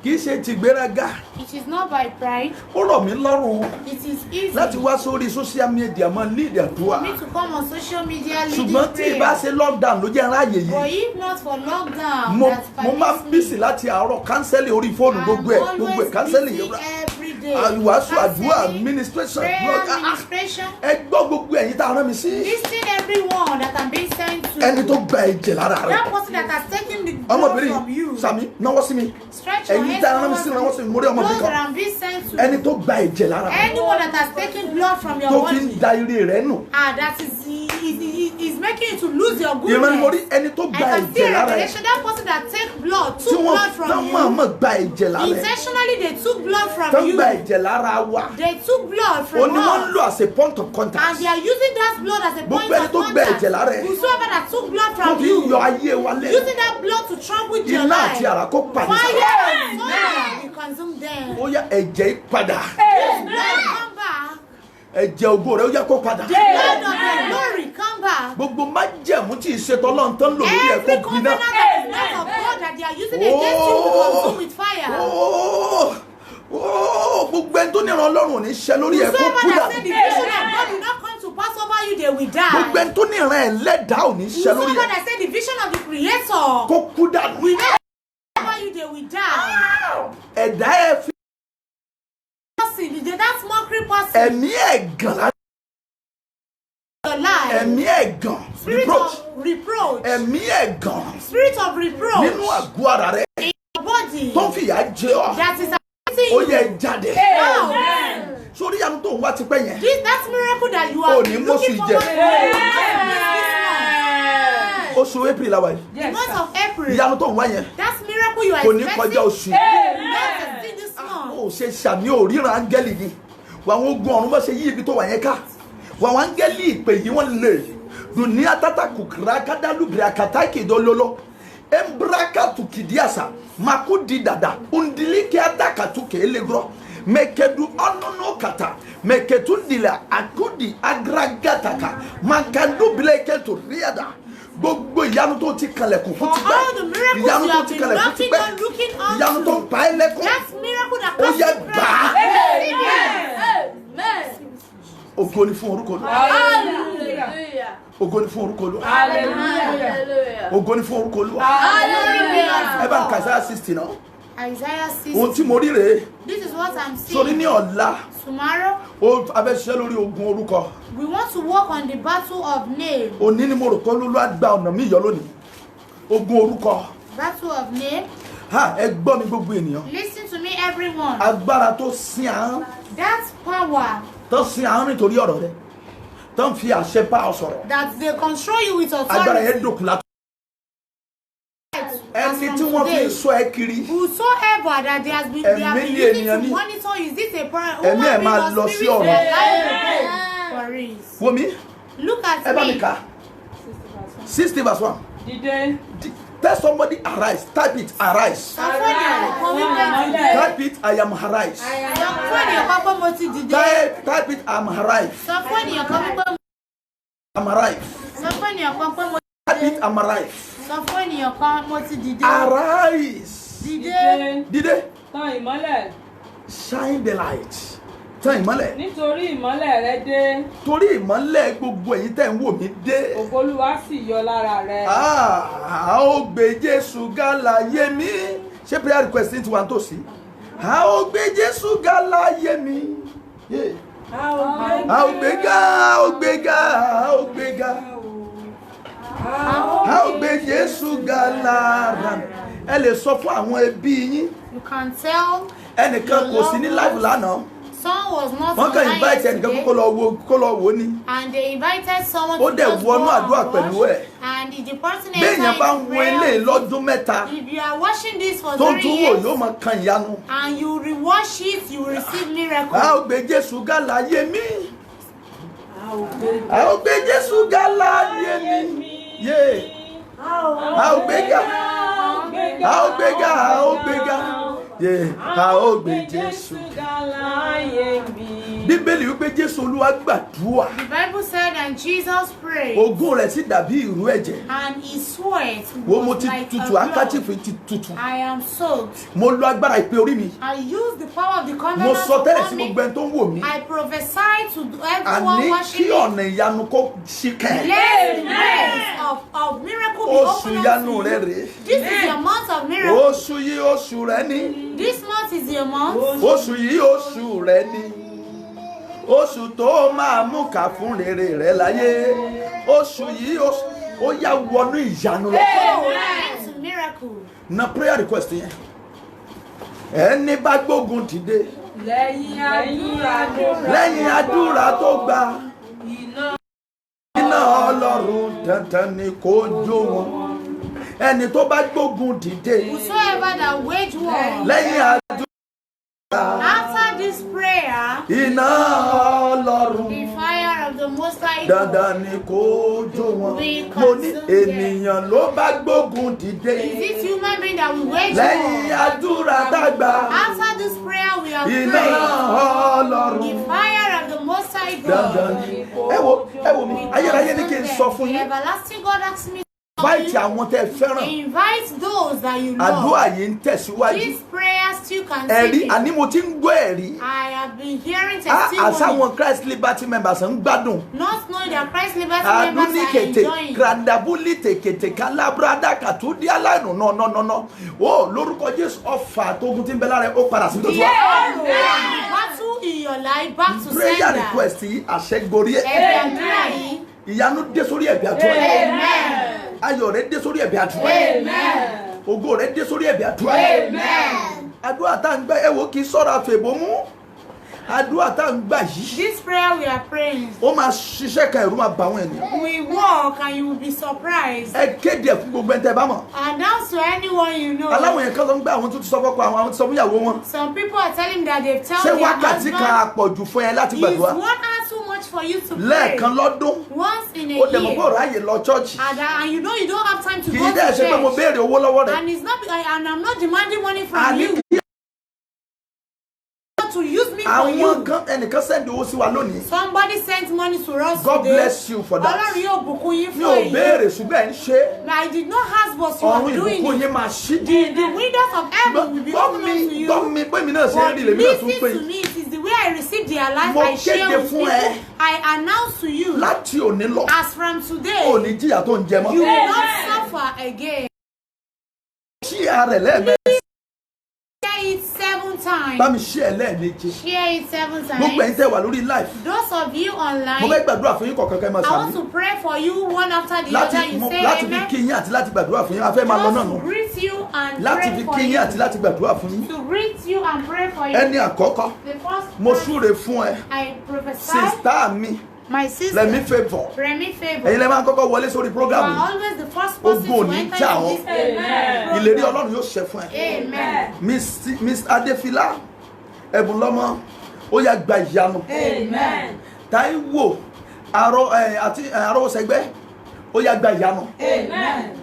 Kì í ṣe ti gbéraga. It is not by pride. Ó rọ̀ mí lọ́rùn It is easy láti wá sórí social media máa lead àdúrà. for me to come on social media leading Ṣùgbọ́n tí ìbá prayer. ṣe lockdown ló jẹ́ ráàyè But yìí. if not for lockdown, Mo that's máa ń bísí láti àárọ̀ kánsẹ́lì orí fóònù gbogbo ẹ̀ kánsẹ́lì yẹn. every day. Ìwàásù àdúrà Counseling, administration. prayer administration. Ẹ gbọ́ gbogbo ẹ̀yin tá a rán mi sí. Listen everyone that I'm being sent to. Ẹni tó gba ẹ̀jẹ̀ lára rẹ̀. That person that has taken the blood Ọmọbìnrin from you. Sàmí náwó sí mi. Stretch your Ẹ̀yin hands tá a rán mi sí towards náwó sí mi. Mo rí ọmọbìnrin those that kan. I'm being sent to. Ẹni tó gba ẹ̀jẹ̀ lára rẹ̀. Anyone that has taken blood from your Tó fi ń body. da ire rẹ̀ nù. That is making you to lose your Ìran ni mo rí goodness. ẹni tó I gba can see ẹ̀jẹ̀ lára rẹ̀. revelation. That person that take blood, Tí took wọ́n blood from tán you. mọ̀ọ́mọ̀ gba ẹ̀jẹ̀ lára rẹ̀. Intentionally they took blood Tán from you. gba ẹ̀jẹ̀ lára wa. They took blood Ó from ní wọ́n ń us. lò as a point of contact. And they are using that blood as a point Gbogbo ẹni of tó gba contact. ẹ̀jẹ̀ lára ẹ̀. Whosoever that took blood Tó from fi ń you, yọ ayé wa lẹ́nu. using that blood to trouble your Iná life. àti àrá kó pàdé Fire sára. and fire will consume them. Ó yá ẹ̀jẹ̀ padà. Come back. Ẹ̀jẹ̀ ògo rẹ̀ ó yá kó padà. The blood of the glory come back. Gbogbo májẹ̀mú tí ìṣètò Ọlọ́run tán lò lórí ẹ̀ Every kó covenant gbiná. that is not of God that they are using against you will consume with fire. Gbogbo ẹni tó níran Ọlọ́run ò ní ṣẹ lórí ẹ̀ kó Whosoever kú that said the dànù. vision of God will not come to pass over you, they will Gbogbo die. ẹni tó níran ẹlẹ́dàá ò ní ṣẹ lórí Whosoever ẹ̀ that said the vision of the Creator kó kú dànù. will not come over you, they will die. Ẹ̀dá ẹ̀ fi That mockery person, ẹ̀mí ẹ̀gàn láti your life, ẹ̀mí ẹ̀gàn spirit reproach of reproach, ẹ̀mí ẹ̀gàn spirit of reproach nínú àgọ́ ara rẹ̀ in your body tó ń fìyà jẹ ọ́ that is ó affecting yẹ you. jáde Now, sórí àánú tó ń wá tipẹ́ yẹn that miracle that you Oh, are ni looking Moses forward to jẹ. this oṣù April làwà yìí month. The month of April, ìyanu tó ń wá yẹn that miracle you are kò ní expecting, kọjá oṣù not in this month. ó ṣe ṣàmì òríran áńgẹ́lì ni wà wọn ogun ọ̀run bá ṣe yí ibi tó wà yẹn ká wà wọn áńgẹ́lì ìpè yìí wọ́n lè dunia tata kukra kadalu brakata kidololo embraka tukidiasa makudi dada undilike atakatu kelegro mekedu onono kata meketundila akudi agragataka makandu bleke to riada gbogbo ìyanu tó ti kalẹ̀kùn fún ti For all the miracles pẹ́ ìyanu you tó have ti been kalẹ̀kùn ti knocking pẹ́ on, looking on ìyanu tó ń pa ẹ́ lẹ́kùn that miracle that ó comes yẹ to gbà á prayer. ògo ni fún orúkọ Olúwa Hallelujah. ògo ni fún orúkọ Olúwa Hallelujah. ògo ni fún orúkọ Olúwa Hallelujah. ẹ bá ń ka Isaiah 60 náà Isaiah 6. ohun tí mo rí rèé. This is what I'm Sórí seeing. ní ọ̀la Tomorrow, a fẹ́ ṣiṣẹ́ lórí ogun orúkọ. we want to work on the battle of name. Òní ni mo rò pé Olúwa gba ọ̀nà mi yọ lónìí. Ogun orúkọ. Battle of name. Ẹ gbọ́ mi gbogbo ènìyàn. Listen to me, everyone. Agbára tó sin ahọ́n. That power Tó sin ahọ́n nítorí ọ̀rọ̀ rẹ̀. Tó ń fi àṣẹ bá ọ sọ̀rọ̀. that they control you with Agbára yẹn authority. dòkun látọ̀. As Ẹni from tí wọ́n fi today, ń sọ ẹ kiri. whosoever that they have been Ẹ̀mí ni using ènìyàn to ní. monitor, is this a Ẹ̀mí ẹ̀ human máa being lọ or sí spirit ọ̀run. for real? Wo mi, Look at ẹ bá mi me. kà. 60 verse 1. Dìde. Tell somebody arise. Type it arise. Sọ fún ènìyàn kan wípé Type it I am arise. sọ fún ènìyàn kan pé mo ti dìde. Type it I'm arise. Sọ fún ènìyàn kan wípé I'm arise. sọ fún ènìyàn kan pé mo ti Type it dìde. I'm arise. Sọ fún ènìyàn kan mo ti dìde. Arise. Dìde. Dìde. Tan ìmọ́lẹ̀. Shine the light. Tán ìmọ́lẹ̀. Nítorí ìmọ́lẹ̀ rẹ dé. Torí ìmọ́lẹ̀ gbogbo ẹ̀yin tẹ́ ń wò mí dé. Ògo Olúwa sì yọ lára rẹ. A ó gbé Jésù ga láyé mi. Ṣé prayer request ti wà nítòsí? A ó gbé Jésù ga láyé mi. Yeah. A ó gbé ga, a ó gbé ga, a ó gbé ga. A ó gbé Jésù ga lára mi. Ẹ lè sọ fún àwọn ẹbí yín. You can tell Ẹnìkan kò sí ní live lánàá. someone was not Wọ́n kàn online invite ẹnìkan yesterday, kó lọ wò ní. and they invited someone Ó to dẹ̀ just go wọnú àdúrà and pẹ̀lú watch, ẹ̀. and the person Béèyàn bá ń entered wo eléyìí prayer. lọ́dún mẹ́ta If you are watching this for tó ń 3 tún wò years yóò máa kan ìyanu. and you rewatch it, you will receive miracle. A ó gbé Jésù ga láyé mi. A ó gbé Jésù ga láyé mi. Yeah. A ó gbé ga. A ó gbé ga. A ó gbé ga. Yeah. A ó gbé Jésù. Bíbélì wípé Jésù Olúwa gbàdúrà. The Bible said, and Jesus prayed, Ògo rẹ̀ sì dàbí ìrú ẹ̀jẹ̀. and his sweat Wo mo was ti like tutù, a handkerchief blood. ti tutù. I am soaked. Mo lo agbára ìpè orí mi. I use the power of the Mo covenant sọ tẹ́lẹ̀ sí upon me. gbogbo ẹni tó ń wò mí. I prophesy to everyone Àní kí watching me. ọ̀nà ìyanu kó ṣí kẹ́. Let the ways of miracle be Oṣù opened ìyanu unto rẹ̀ you. rèé. This is your month of miracle. Oṣù yìí oṣù rẹ̀ ni. This month is your month. Oṣù yìí oṣù rẹ̀ ni. Oṣù tó máa mú ká fún rere rẹ̀ láyé. Oṣù yìí ó yá wọnú ìyanu lọ. Into miracle. Na prayer request yẹn. Ẹni bá gbógun dìde. Lẹ́yìn àdúrà tó gbà. Iná Ọlọ́run dandan ni kó jó wọn. Ẹni tó bá gbógun dìde. Whosoever that wage war Lẹ́yìn àdúrà. after this prayer, Iná Ọlọ́run the fire of the Most High dandan ni kó jó wọn. Mo ní ènìyàn ló bá gbógun dìde. is this human being that we wage Lẹ́yìn war. àdúrà dàgbà. After this prayer, we are Iná praying. Ọlọ́run The fire of the Most High dandan God. ni. Ẹ wo mi, ayérayé ní kí n sọ fún The yín. everlasting God asked me Invite to àwọn tẹ́ fẹ́ràn. invite those that you Àdúrà love. yìí ń tẹ̀síwájú. These prayers still Ẹ̀rí continue. àní mo ti ń gbọ́ ẹ̀rí. I have been hearing testimony, Àsáwọn Christ Liberty members ń gbádùn. not knowing that Christ Liberty members are Adúníkètè, enjoying. Grandabuli tèkètè, Kalabrada, Kàtúndí aláìnù nọ. Ó lórúkọ Jésù ọ̀fà tógun tí ń bẹ lára ẹ̀ ó padà sí tó ti wá. Battle in your life, back to Prayer sender. request yìí àṣẹgorí ẹ̀. Ẹ̀bẹ̀ àdúrà yìí. Ìyanu dé sórí ẹ̀bí àdúrà. Amen. Ayọ̀ rẹ̀ dé sórí ẹ̀bí àdúrà. Amen. Ògo rẹ̀ dé sórí ẹ̀bí àdúrà. Amen. Àdúrà tá à ń gbà ẹ wo kì í sọ̀rọ̀ àfẹ̀bọ̀ mú. Àdúrà tá à ń gbà yìí. This prayer we are praying, Ó máa ṣiṣẹ́ kan ẹ̀rú máa bà wọ́n ènìyàn. we walk and you will be surprised. Ẹ kéde ẹ̀ fún gbogbo ẹni tẹ́ bá mọ̀. Announce to anyone you know. Aláwọ̀ yẹn kan sọ ń gbé àwọn tó ti sọ fọ́kọ àwọn ti sọ fún ìyàwó wọn. Some people are telling that they've told Ṣé their wákàtí kan husband àpọ̀jù fún ẹ láti is gbàdúrà? 1 hour too much for you to pray. Lẹ́ẹ̀kan lọ́dún. Once in a Ó dẹ̀ mọ̀ pé year. ọ̀rọ̀ ayè lọ chọ́ọ̀chì. And you know you don't have time to Kì go í dẹ́ to ṣe pé mo church. béèrè owó lọ́wọ́ rẹ̀. And it's not, and I'm not demanding money from Àní you kí to use me for àwọn you. kan ẹnìkan sẹ́ndì owó sí wa lónìí. Somebody sent money to us God today. bless you for that. Ọlọ́run yóò bùkún yín Mi fún ò èyí. béèrè ṣùgbọ́n ẹ̀ ń ṣe. I did not ask, but you are Ọ̀run doing ìbùkún it. yín máa ṣí. The windows of heaven will be open unto you. Gbọ́ mi bẹ́ẹ̀ mi náà ṣe But rí lèmi náà tún listen pè. to me, it is the way I receive their life, Mo I share kéde with fún people. ẹ. I announce to you, Láti òní lọ, as from today, ò ní jìyà tó ń jẹ mọ́. you will not suffer again. Ṣí ara rẹ̀ lẹ́ẹ̀mẹ́. it 7 times. Bá mi share lẹ́ẹ̀méje. Share it 7 Gbogbo ẹ̀yin times. tẹ́ wà lórí live. Those of you Mo online, fẹ́ gbàdúrà fún yín kọ̀ọ̀kan kẹ́ máa I want sàmì. to pray for you one after the other. You say Láti fi amen. kí yín àti láti gbàdúrà fún yín. A fẹ́ máa lọ náà Just nù. to greet you and Láti pray fi for kí yín you. àti láti gbàdúrà fún yín. To greet you and pray for you. Ẹni àkọ́kọ́, The first mo person súre fún ẹ. I prophesy, Sista mi, my sister, Rẹ̀mí Favour. Remy Favour. Ẹ̀yin lẹ máa ń kọ́kọ́ wọlé sórí You program are yìí. always the first person Ogun ò to ní enter jà into ọ́. this program. Ìlérí Ọlọ́run yóò ṣẹ fún ẹ. Amen. Miss Adéfilá, Ẹ̀bùnlọ́mọ, ó yá gba ìyanu. Amen. Táíwò, àti Arọ́wọ́sẹ̀gbẹ́, ó yá gba ìyanu. Amen.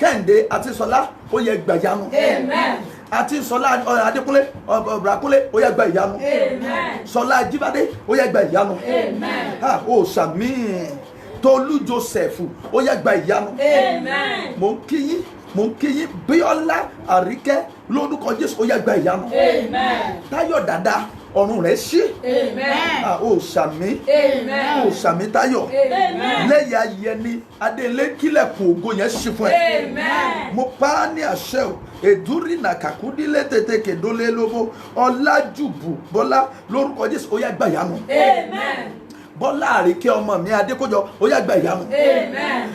Kẹ́hìndé àti Sọlá, ó yá gba ìyanu. Amen. Àti Sọlá Adékúnlé, Ọ̀bùràkúnlé, ó yá gba ìyanu. Amen. Sọlá Ajíbádé, ó yá gba ìyanu. Amen. Ó sàmì. Tolú Joseph, ó yá gba ìyanu. Amen. Mo ń kí yín Bíọ́lá Àríkẹ́ lórúkọ Jésù, ó yá gba ìyanu. Amen. Táyọ̀ Dàda, ọ̀run rẹ̀ ṣí. Amen. Ó sàmì. Amen. Ó sàmì Táyọ̀. Amen. Lẹ́yìn ayẹni Adélé kílẹ̀kùn ògo yẹn ṣí fún ẹ. Amen. Mo pa á ní àṣẹ o. Èdúrí nàkàkúndílé tètè kèdólé lóbó. Ọlájùbù Bọ́lá lórúkọ Jésù, ó yá gba ìyanu. Amen. Bọ́lá Àríkẹ́ ọmọ mi Adékójọ, ó yá gba ìyanu. Amen.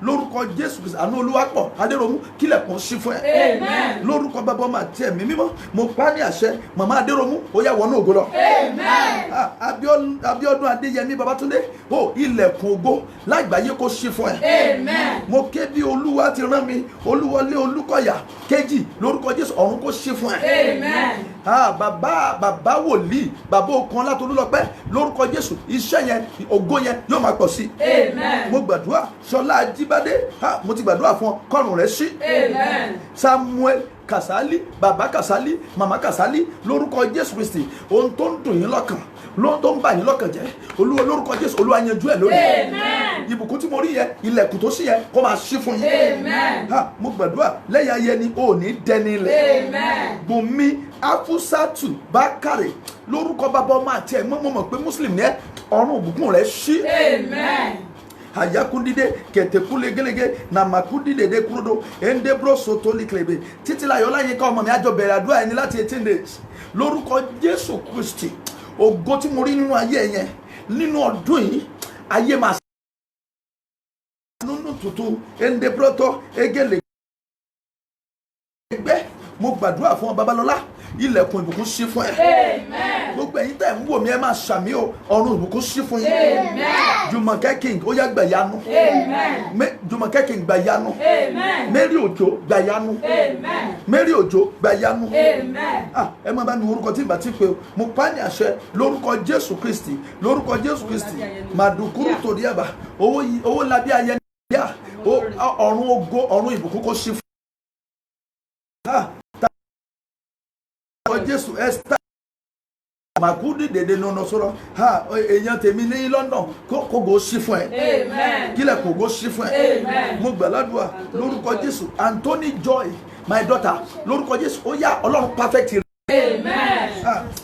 Lórúkọ Jésù Kristi àánú Olúwapọ̀ Adéròmú kílẹ̀kùn ṣí fún ẹ. Amen. Lórúkọ bàbá ọmọ àti ẹ̀mí mímọ́, mo pa á ní àṣẹ màmá Adéròmú, ó yá wọnú ògo lọ. Amen. Abíọ́dún Adéyẹmí Babátúndé, ó ilẹ̀kùn ògo lágbàáyé kó ṣí fún ẹ. Amen. Mo ké bí Olúwa ti rán mi, Olúwọlé Olúkọ̀yà kejì lórúkọ Jésù ọ̀run kó ṣí fún ẹ. Amen. Bàbá wòlíì, bàbá okun Ọlátolúlọpẹ́ lórúkọ Jésù iṣẹ́ yẹn ògo yẹn yóò máa pọ̀ sí. Amen. Mo gbàdúrà Ṣọlá Ajíbádé, mo ti gbàdúrà fún ọ kọ́run rẹ̀ ṣí. Amen. Samuel Kasali, bàbá Kasali, màmá Kasali lórúkọ Jésù Kristi ohun tó ń dùn yín lọ́kàn lóhun tó ń bà yín lọ́kàn jẹ́ Olúwa lórúkọ Jésù Olúwa yanjú ẹ̀ lórí. Amen. Ìbùkún tí mo rí yẹn ilẹ̀kùn tó ṣí yẹn kó máa ṣí fún yín. Amen. Mo gbàdúrà lẹ́yìn ayé ni ò ní dẹni ilẹ̀. Amen. Bùnmi Afusatu Bákàrè lórúkọ bàbá ọmọ àti ẹ̀mọ́ mọ̀ pé Muslim ni ẹ́ ọ̀run òbùkún rẹ̀ ṣí. Amen. Ayakundide ketekule gelege namakundide de kurodo endebro sotoli klebe títí láyọ̀ láyé ká ọmọ mi àjọ bẹ̀rẹ̀ àdúrà ẹni láti 18 days lórúkọ Jésù Kristi ògo tí mo rí nínú ayé yẹn nínú ọdún yìí ayé máa nínú tuntun endebroto egele ẹgbẹ́ mo gbàdúrà fún ọ Babalọ́lá ilẹ̀kùn ìbùkún ṣí fún ẹ. Amen. Gbogbo ẹ̀yin tẹ́ ń wò mí ẹ máa ṣàmì o ọ̀run ìbùkún ṣí fún yín. Amen. Jùmọ̀kẹ́ King ó yá gbàyanu. Amen. Jùmọ̀kẹ́ King gbàyanu. Amen. Mary Òjó gbàyanu. Amen. Mary Òjó gbàyanu. Amen. Ẹ máa bá mi orúkọ tí ìgbà tí pé o mo pa ní àṣẹ lórúkọ Jésù Kristi lórúkọ Jésù Kristi màdùkúrú tòdí ẹ̀bà owó labí ayẹni yá ọ̀run ògo ọ̀run ìbùkún kó ṣí fún. Jésù Esther Makudi dèdè nínú sọ̀rọ̀ èèyàn tèmi ní London kó go sí fún ẹ. Amen. Kílẹ̀ kó go sí fún ẹ. Amen. Mo gbàládùá lórúkọ Jésù Anthony Joy my daughter lórúkọ Jésù ó yá Ọlọ́run perfect. Amen.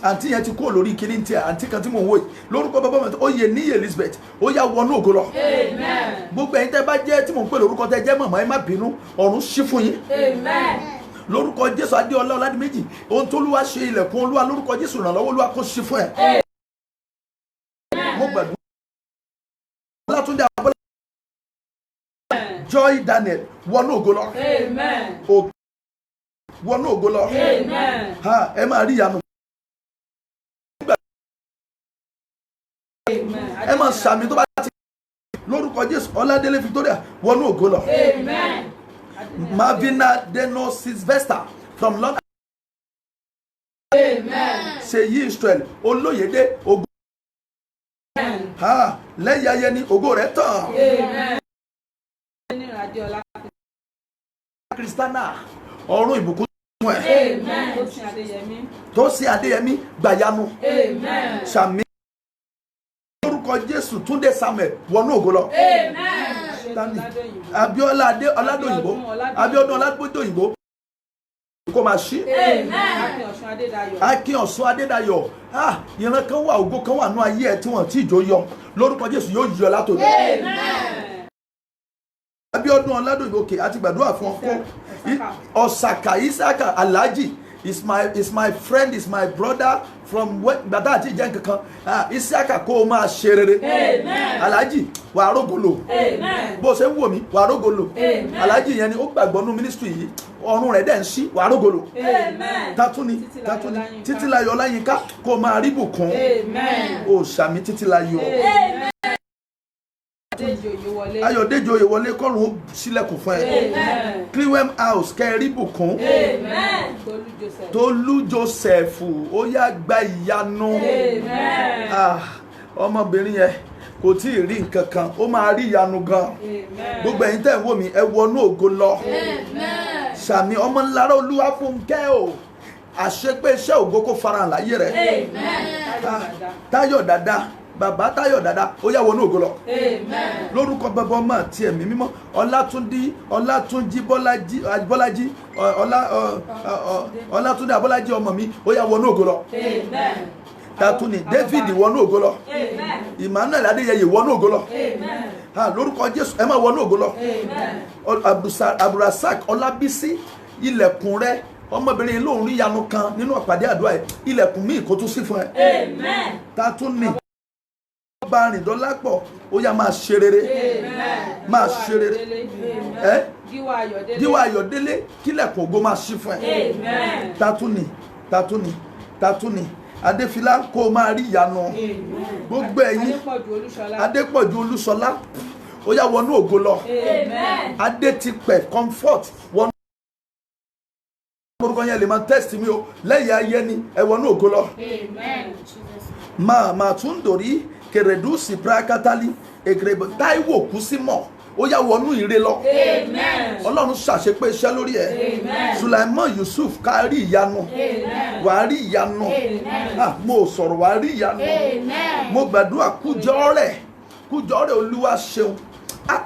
Àǹtí yẹn ti kó lórí kíní tí àǹtí kan tí mò ń wò yìí lórúkọ bàbá mi ó yẹ ní Elizabeth ó yá wọnú ògo lọ. Amen. Gbogbo ẹ̀yin tẹ́ bá jẹ́ tí mò ń pè lórúkọ tẹ́ jẹ́ mọ̀mọ́ ẹ má bínú ọ̀run sí fún yín. Amen. Lórúkọ Jésù Adéọlá Ọládìméjì ohun tó Olúwa ṣe ilẹ̀kùn Olúwa lórúkọ Jésù ìrànlọ́wọ́ Olúwa kó ṣí fún ẹ. Mo gbàdúrà Ọlátúndé Abọ́lá Joy Daniel wọnú ògo lọ. Amen. Wọnú ògo lọ. Amen. Ẹ máa rí ìyanu. Ẹ máa sàmì tó bá ti lórúkọ Jésù Ọládélé Victoria wọnú ògo lọ. Amen. Marvina Deno Sylvester from London. Amen. Ṣèyí Israel Olóyèdé ògo. Lẹ́yìn ayẹni ògo rẹ̀ tàn. Amen. Kristana ọ̀run ìbùkún fún ẹ. Amen. Tósìn Adéyẹmí gbàyanu. Amen. Sàmì lórúkọ Jésù Túndé Samuel wọnú ògo lọ. Amen. Abíọ́lá Ọládòyìnbó Abíọ́dún Ọládòyìnbó kó máa ṣí. Amen. Akin Ọ̀ṣun Adédayọ̀ ìran kan wà ògo kan wà nú ayé ẹ tí wọ́n tí ìjó yọ lórúkọ Jésù yóò yọ látòdì. Amen. Abíọ́dún Ọládòyìnbó òkè àti gbàdúrà fún ọkọ Ọ̀sàkà Ìsáàkà Alhaji is my friend, is my brother from what gbàtà àti ìjẹ́ nkankan Isiaka kó o máa ṣe rere Alhaji wà á rógolo bó ṣe ń wò mí wà á rógolo Alhaji yẹn ni ó gbàgbọ́ nú ministry yìí ọ̀run rẹ̀ dẹ̀ ń ṣí wà á rógolo Tatúni Títílayọ̀ Ọláyínká kó o máa rí bùkún o ṣàmì Títílayọ̀ Ayọ̀déjì Oyèwọlé kọ́run ó ṣílẹ̀kùn fún ẹ Clewem House kẹrí bùkún Tolú Joseph ó yá gba ìyanu ọmọbìnrin yẹn kò tí ì rí nǹkan kan ó máa rí ìyanu gan gbogbo ẹ̀yin tẹ́ ń wò mí ẹ wọnú ògo lọ sàmì Ọmọlára Olúwafúnkẹ́ o àṣepé iṣẹ́ ògo kó farahàn láyé rẹ̀ Táyọ̀ Dàda bàbá Táyọ̀ Dàda ó yá wọnú ògo lọ lórúkọ bàbá ọmọ àti ẹ̀mí mímọ́ Ọlátúnjí Bọ́lájí Ọlátúndé Abọ́lájí ọmọ mi ó yá wọnú ògo lọ Tatúni David wọnú ògo lọ Emmanuel Adéyẹyè wọnú ògo lọ lórúkọ Jésù ẹ máa wọnú ògo lọ Abdulrasaq Ọlábísí ilẹ̀kùn rẹ ọmọbìnrin lóhùn rí yanu kan nínú àpàdé àdúrà ẹ ilẹ̀kùn míì kó tún sí fún ẹ Tatúni bá rìn Dọ́lápọ̀ ó yá máa ṣe rere máa ṣe rere Gíwá Ayọ̀délé kílẹ̀kùn ògo máa ṣí fún ẹ Tatúni Adéfilá kó o máa rí ìyanu gbogbo ẹ̀yin Adépọ̀jù Olúṣọlá ó yá wọnú ògo lọ Adétipẹ̀ Comfort wọnú orúkọ yẹn lè máa test mi o lẹ́yìn ayé ni ẹ wọnú ògo lọ máa tún dòrí Kèrèdúsì Prakatali Egrebo Táíwò Kúsímọ̀ ó yá wọnú ire lọ Ọlọ́run ṣàṣepé iṣẹ́ lórí ẹ̀ Sulaiman Yusuf ká rí ìyanu wà á rí ìyanu mo sọ̀rọ̀ wà á rí ìyanu mo gbàdúrà kújọ́ rẹ̀ Olúwa ṣeun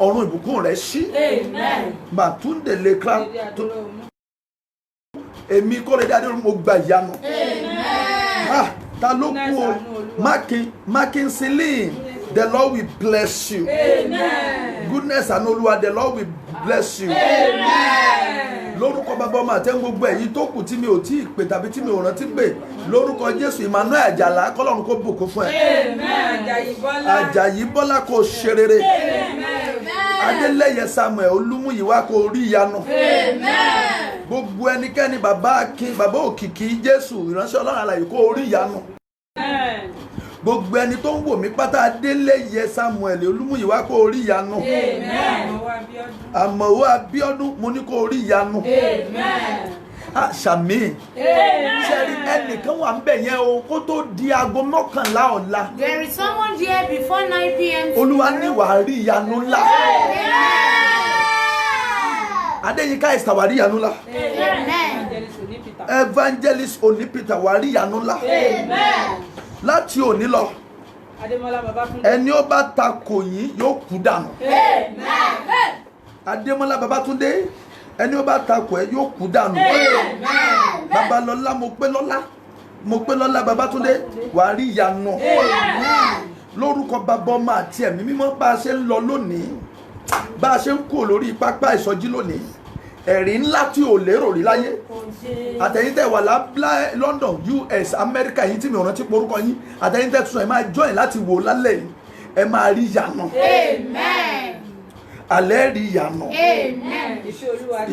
ọ̀run ìbùkún rẹ̀ ṣí Màtúndé Lekra èmi Kóredé Adéròmù mo gba ìyanu ta ló kú o Makin Celine the Lord will bless you goodness and Olúwa the Lord will bless you lórúkọ bàbá ọmọ àtẹ gbogbo ẹ̀yin tó kù tí mi ò tí ì pè tàbí tí mi ò rántí pè lórúkọ Jésù Emmanuel Àjàlá kọ́lọ́run kó bùkún fún ẹ Àjàyí Bọ́lá kó ṣe rere Adélẹ́yẹ Samuel Olúmúyìwá kó rí ìyanu gbogbo ẹnikẹ́ni bàbá Akin bàbá Òkìkí Jésù ìránṣẹ́ Ọlọ́run alààyè kó rí ìyanu gbogbo ẹni tó ń wò mí pátá Adélẹ́yẹ Samuel Olúmúyìwá kó rí ìyanu Àmọ̀wó Abíọ́dún mo ní kó rí ìyanu àṣàmì ṣẹ́rí ẹnìkan wà ń bẹ̀ yẹn o kó tó di aago 11 ọ̀la. There is someone there before 9 p.m. Olúwa ní wàá rí ìyanu ńlá. Adéyínká Esther wàá rí ìyanu ńlá. Evangelist Onípítà wàá rí ìyanu ńlá. Láti òní lọ ẹni ó bá takò yín yóò kú dànù. Adémọ́lá Babátúndé ẹni ó bá takò ẹ yóò kú dànù. Babalọ́lá mo pé lọ́lá Babátúndé wàá rí ìyanu. Lórúkọ bàbá ọmọ àti ẹ̀mí mímọ́ bá a ṣe ń lọ lónìí bá a ṣe ń kú lórí pápá ìsọjí lónìí ẹ̀rí ńlá tí ò lérò rí láyé àtẹ̀yìntẹ̀ wà lábúlá London US America yìí tí mi ò rántí porúkọ yín àtẹ̀yìntẹ̀ tún ẹ̀ máa join láti wò lálẹ́ yìí ẹ máa rí ìyanu. Alẹ́ rí ìyanu.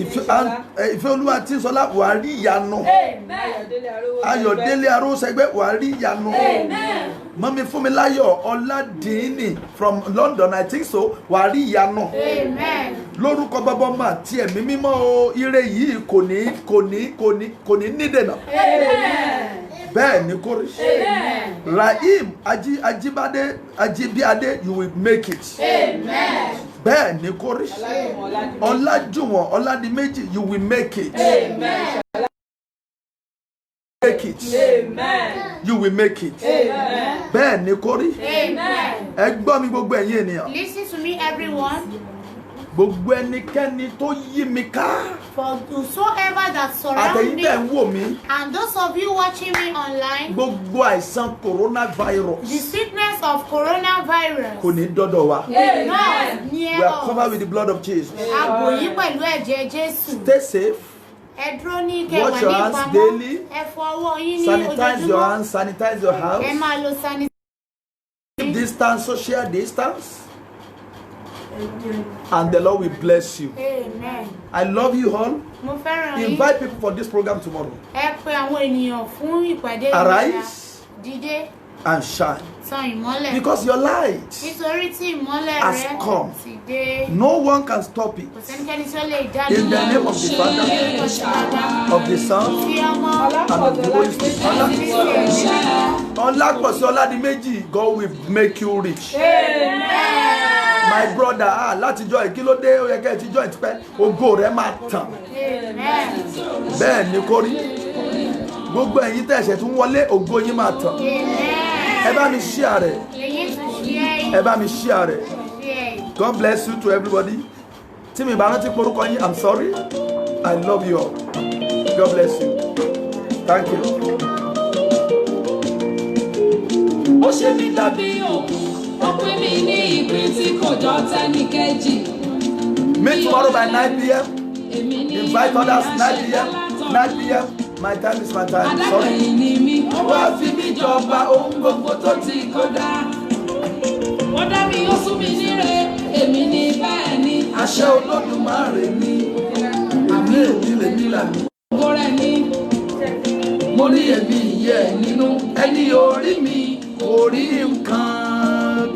Ìfẹ́ Olúwa tí ń sọlá wà á rí ìyanu. Ayọ̀délé Arósẹgbẹ́ wà á rí ìyanu. Mọ́mí Fúnmiláyọ̀ Ọládìíní from London I think so wà á rí ìyanu. Lórúkọ bàbá ọmọ àti ẹ̀mí mímọ́ o ire yìí kò ní nídènà. Bẹ́ẹ̀ ni kò rí. Rahim Ajíbíadé you will make it. Bẹ́ẹ̀ ni kò rí. Ọlájùwọ̀n Ọládìméjì you will make it. Make it. You will make it. Bẹ́ẹ̀ ni kò rí. Ẹ gbọ́ mi gbogbo ẹ̀yin ènìyàn. Listen to me everyone. Gbogbo ẹnikẹ́ni tó yí mi ká. For whosoever that surround me. Àtẹ̀yìntẹ̀ ń wò mí. And those of you watching me online. Gbogbo àìsàn coronavirus. The sickness of coronavirus. Kò ní dọ́dọ̀ wa. Not near us. We are covered with the blood of Jesus. Àbò yìí pẹ̀lú ẹ̀jẹ̀ Jésù. Stay safe. Wash your hands daily. Sanitize your hands, sanitize your house. Distance, social distance. And the Lord will bless you. Amen. I love you all. Invite people for this program tomorrow. Arise and shine. Because your light has come. No one can stop it. In the name of the Father, of the Son, and of the Holy Spirit. God will make you rich. My brother, láti join kí ló dé ó yẹ kẹ́ ti join tipẹ́ ògo rẹ̀ máa tàn. Bẹ́ẹ̀ ni kó rí. Gbogbo ẹ̀yin tẹ̀sẹ̀ tún wọlé ògo yín máa tàn. Ẹ bá mi share rẹ̀. Ẹ bá mi share rẹ̀. God bless you to everybody. Tí mi bá rántí porúkọ yín, I'm sorry. I love you all. God bless you. Thank you. Ó ṣe mí dàbí òkú. Meet tomorrow by 9 p.m. Invite others 9 p.m. 9 p.m. My time is my time. Sorry. Àṣẹ Olódùmarè ni àmì ìdílé nílànà. Mo ní ẹ̀mí ìyẹ́ nínú ẹni orí mi orí nǹkan.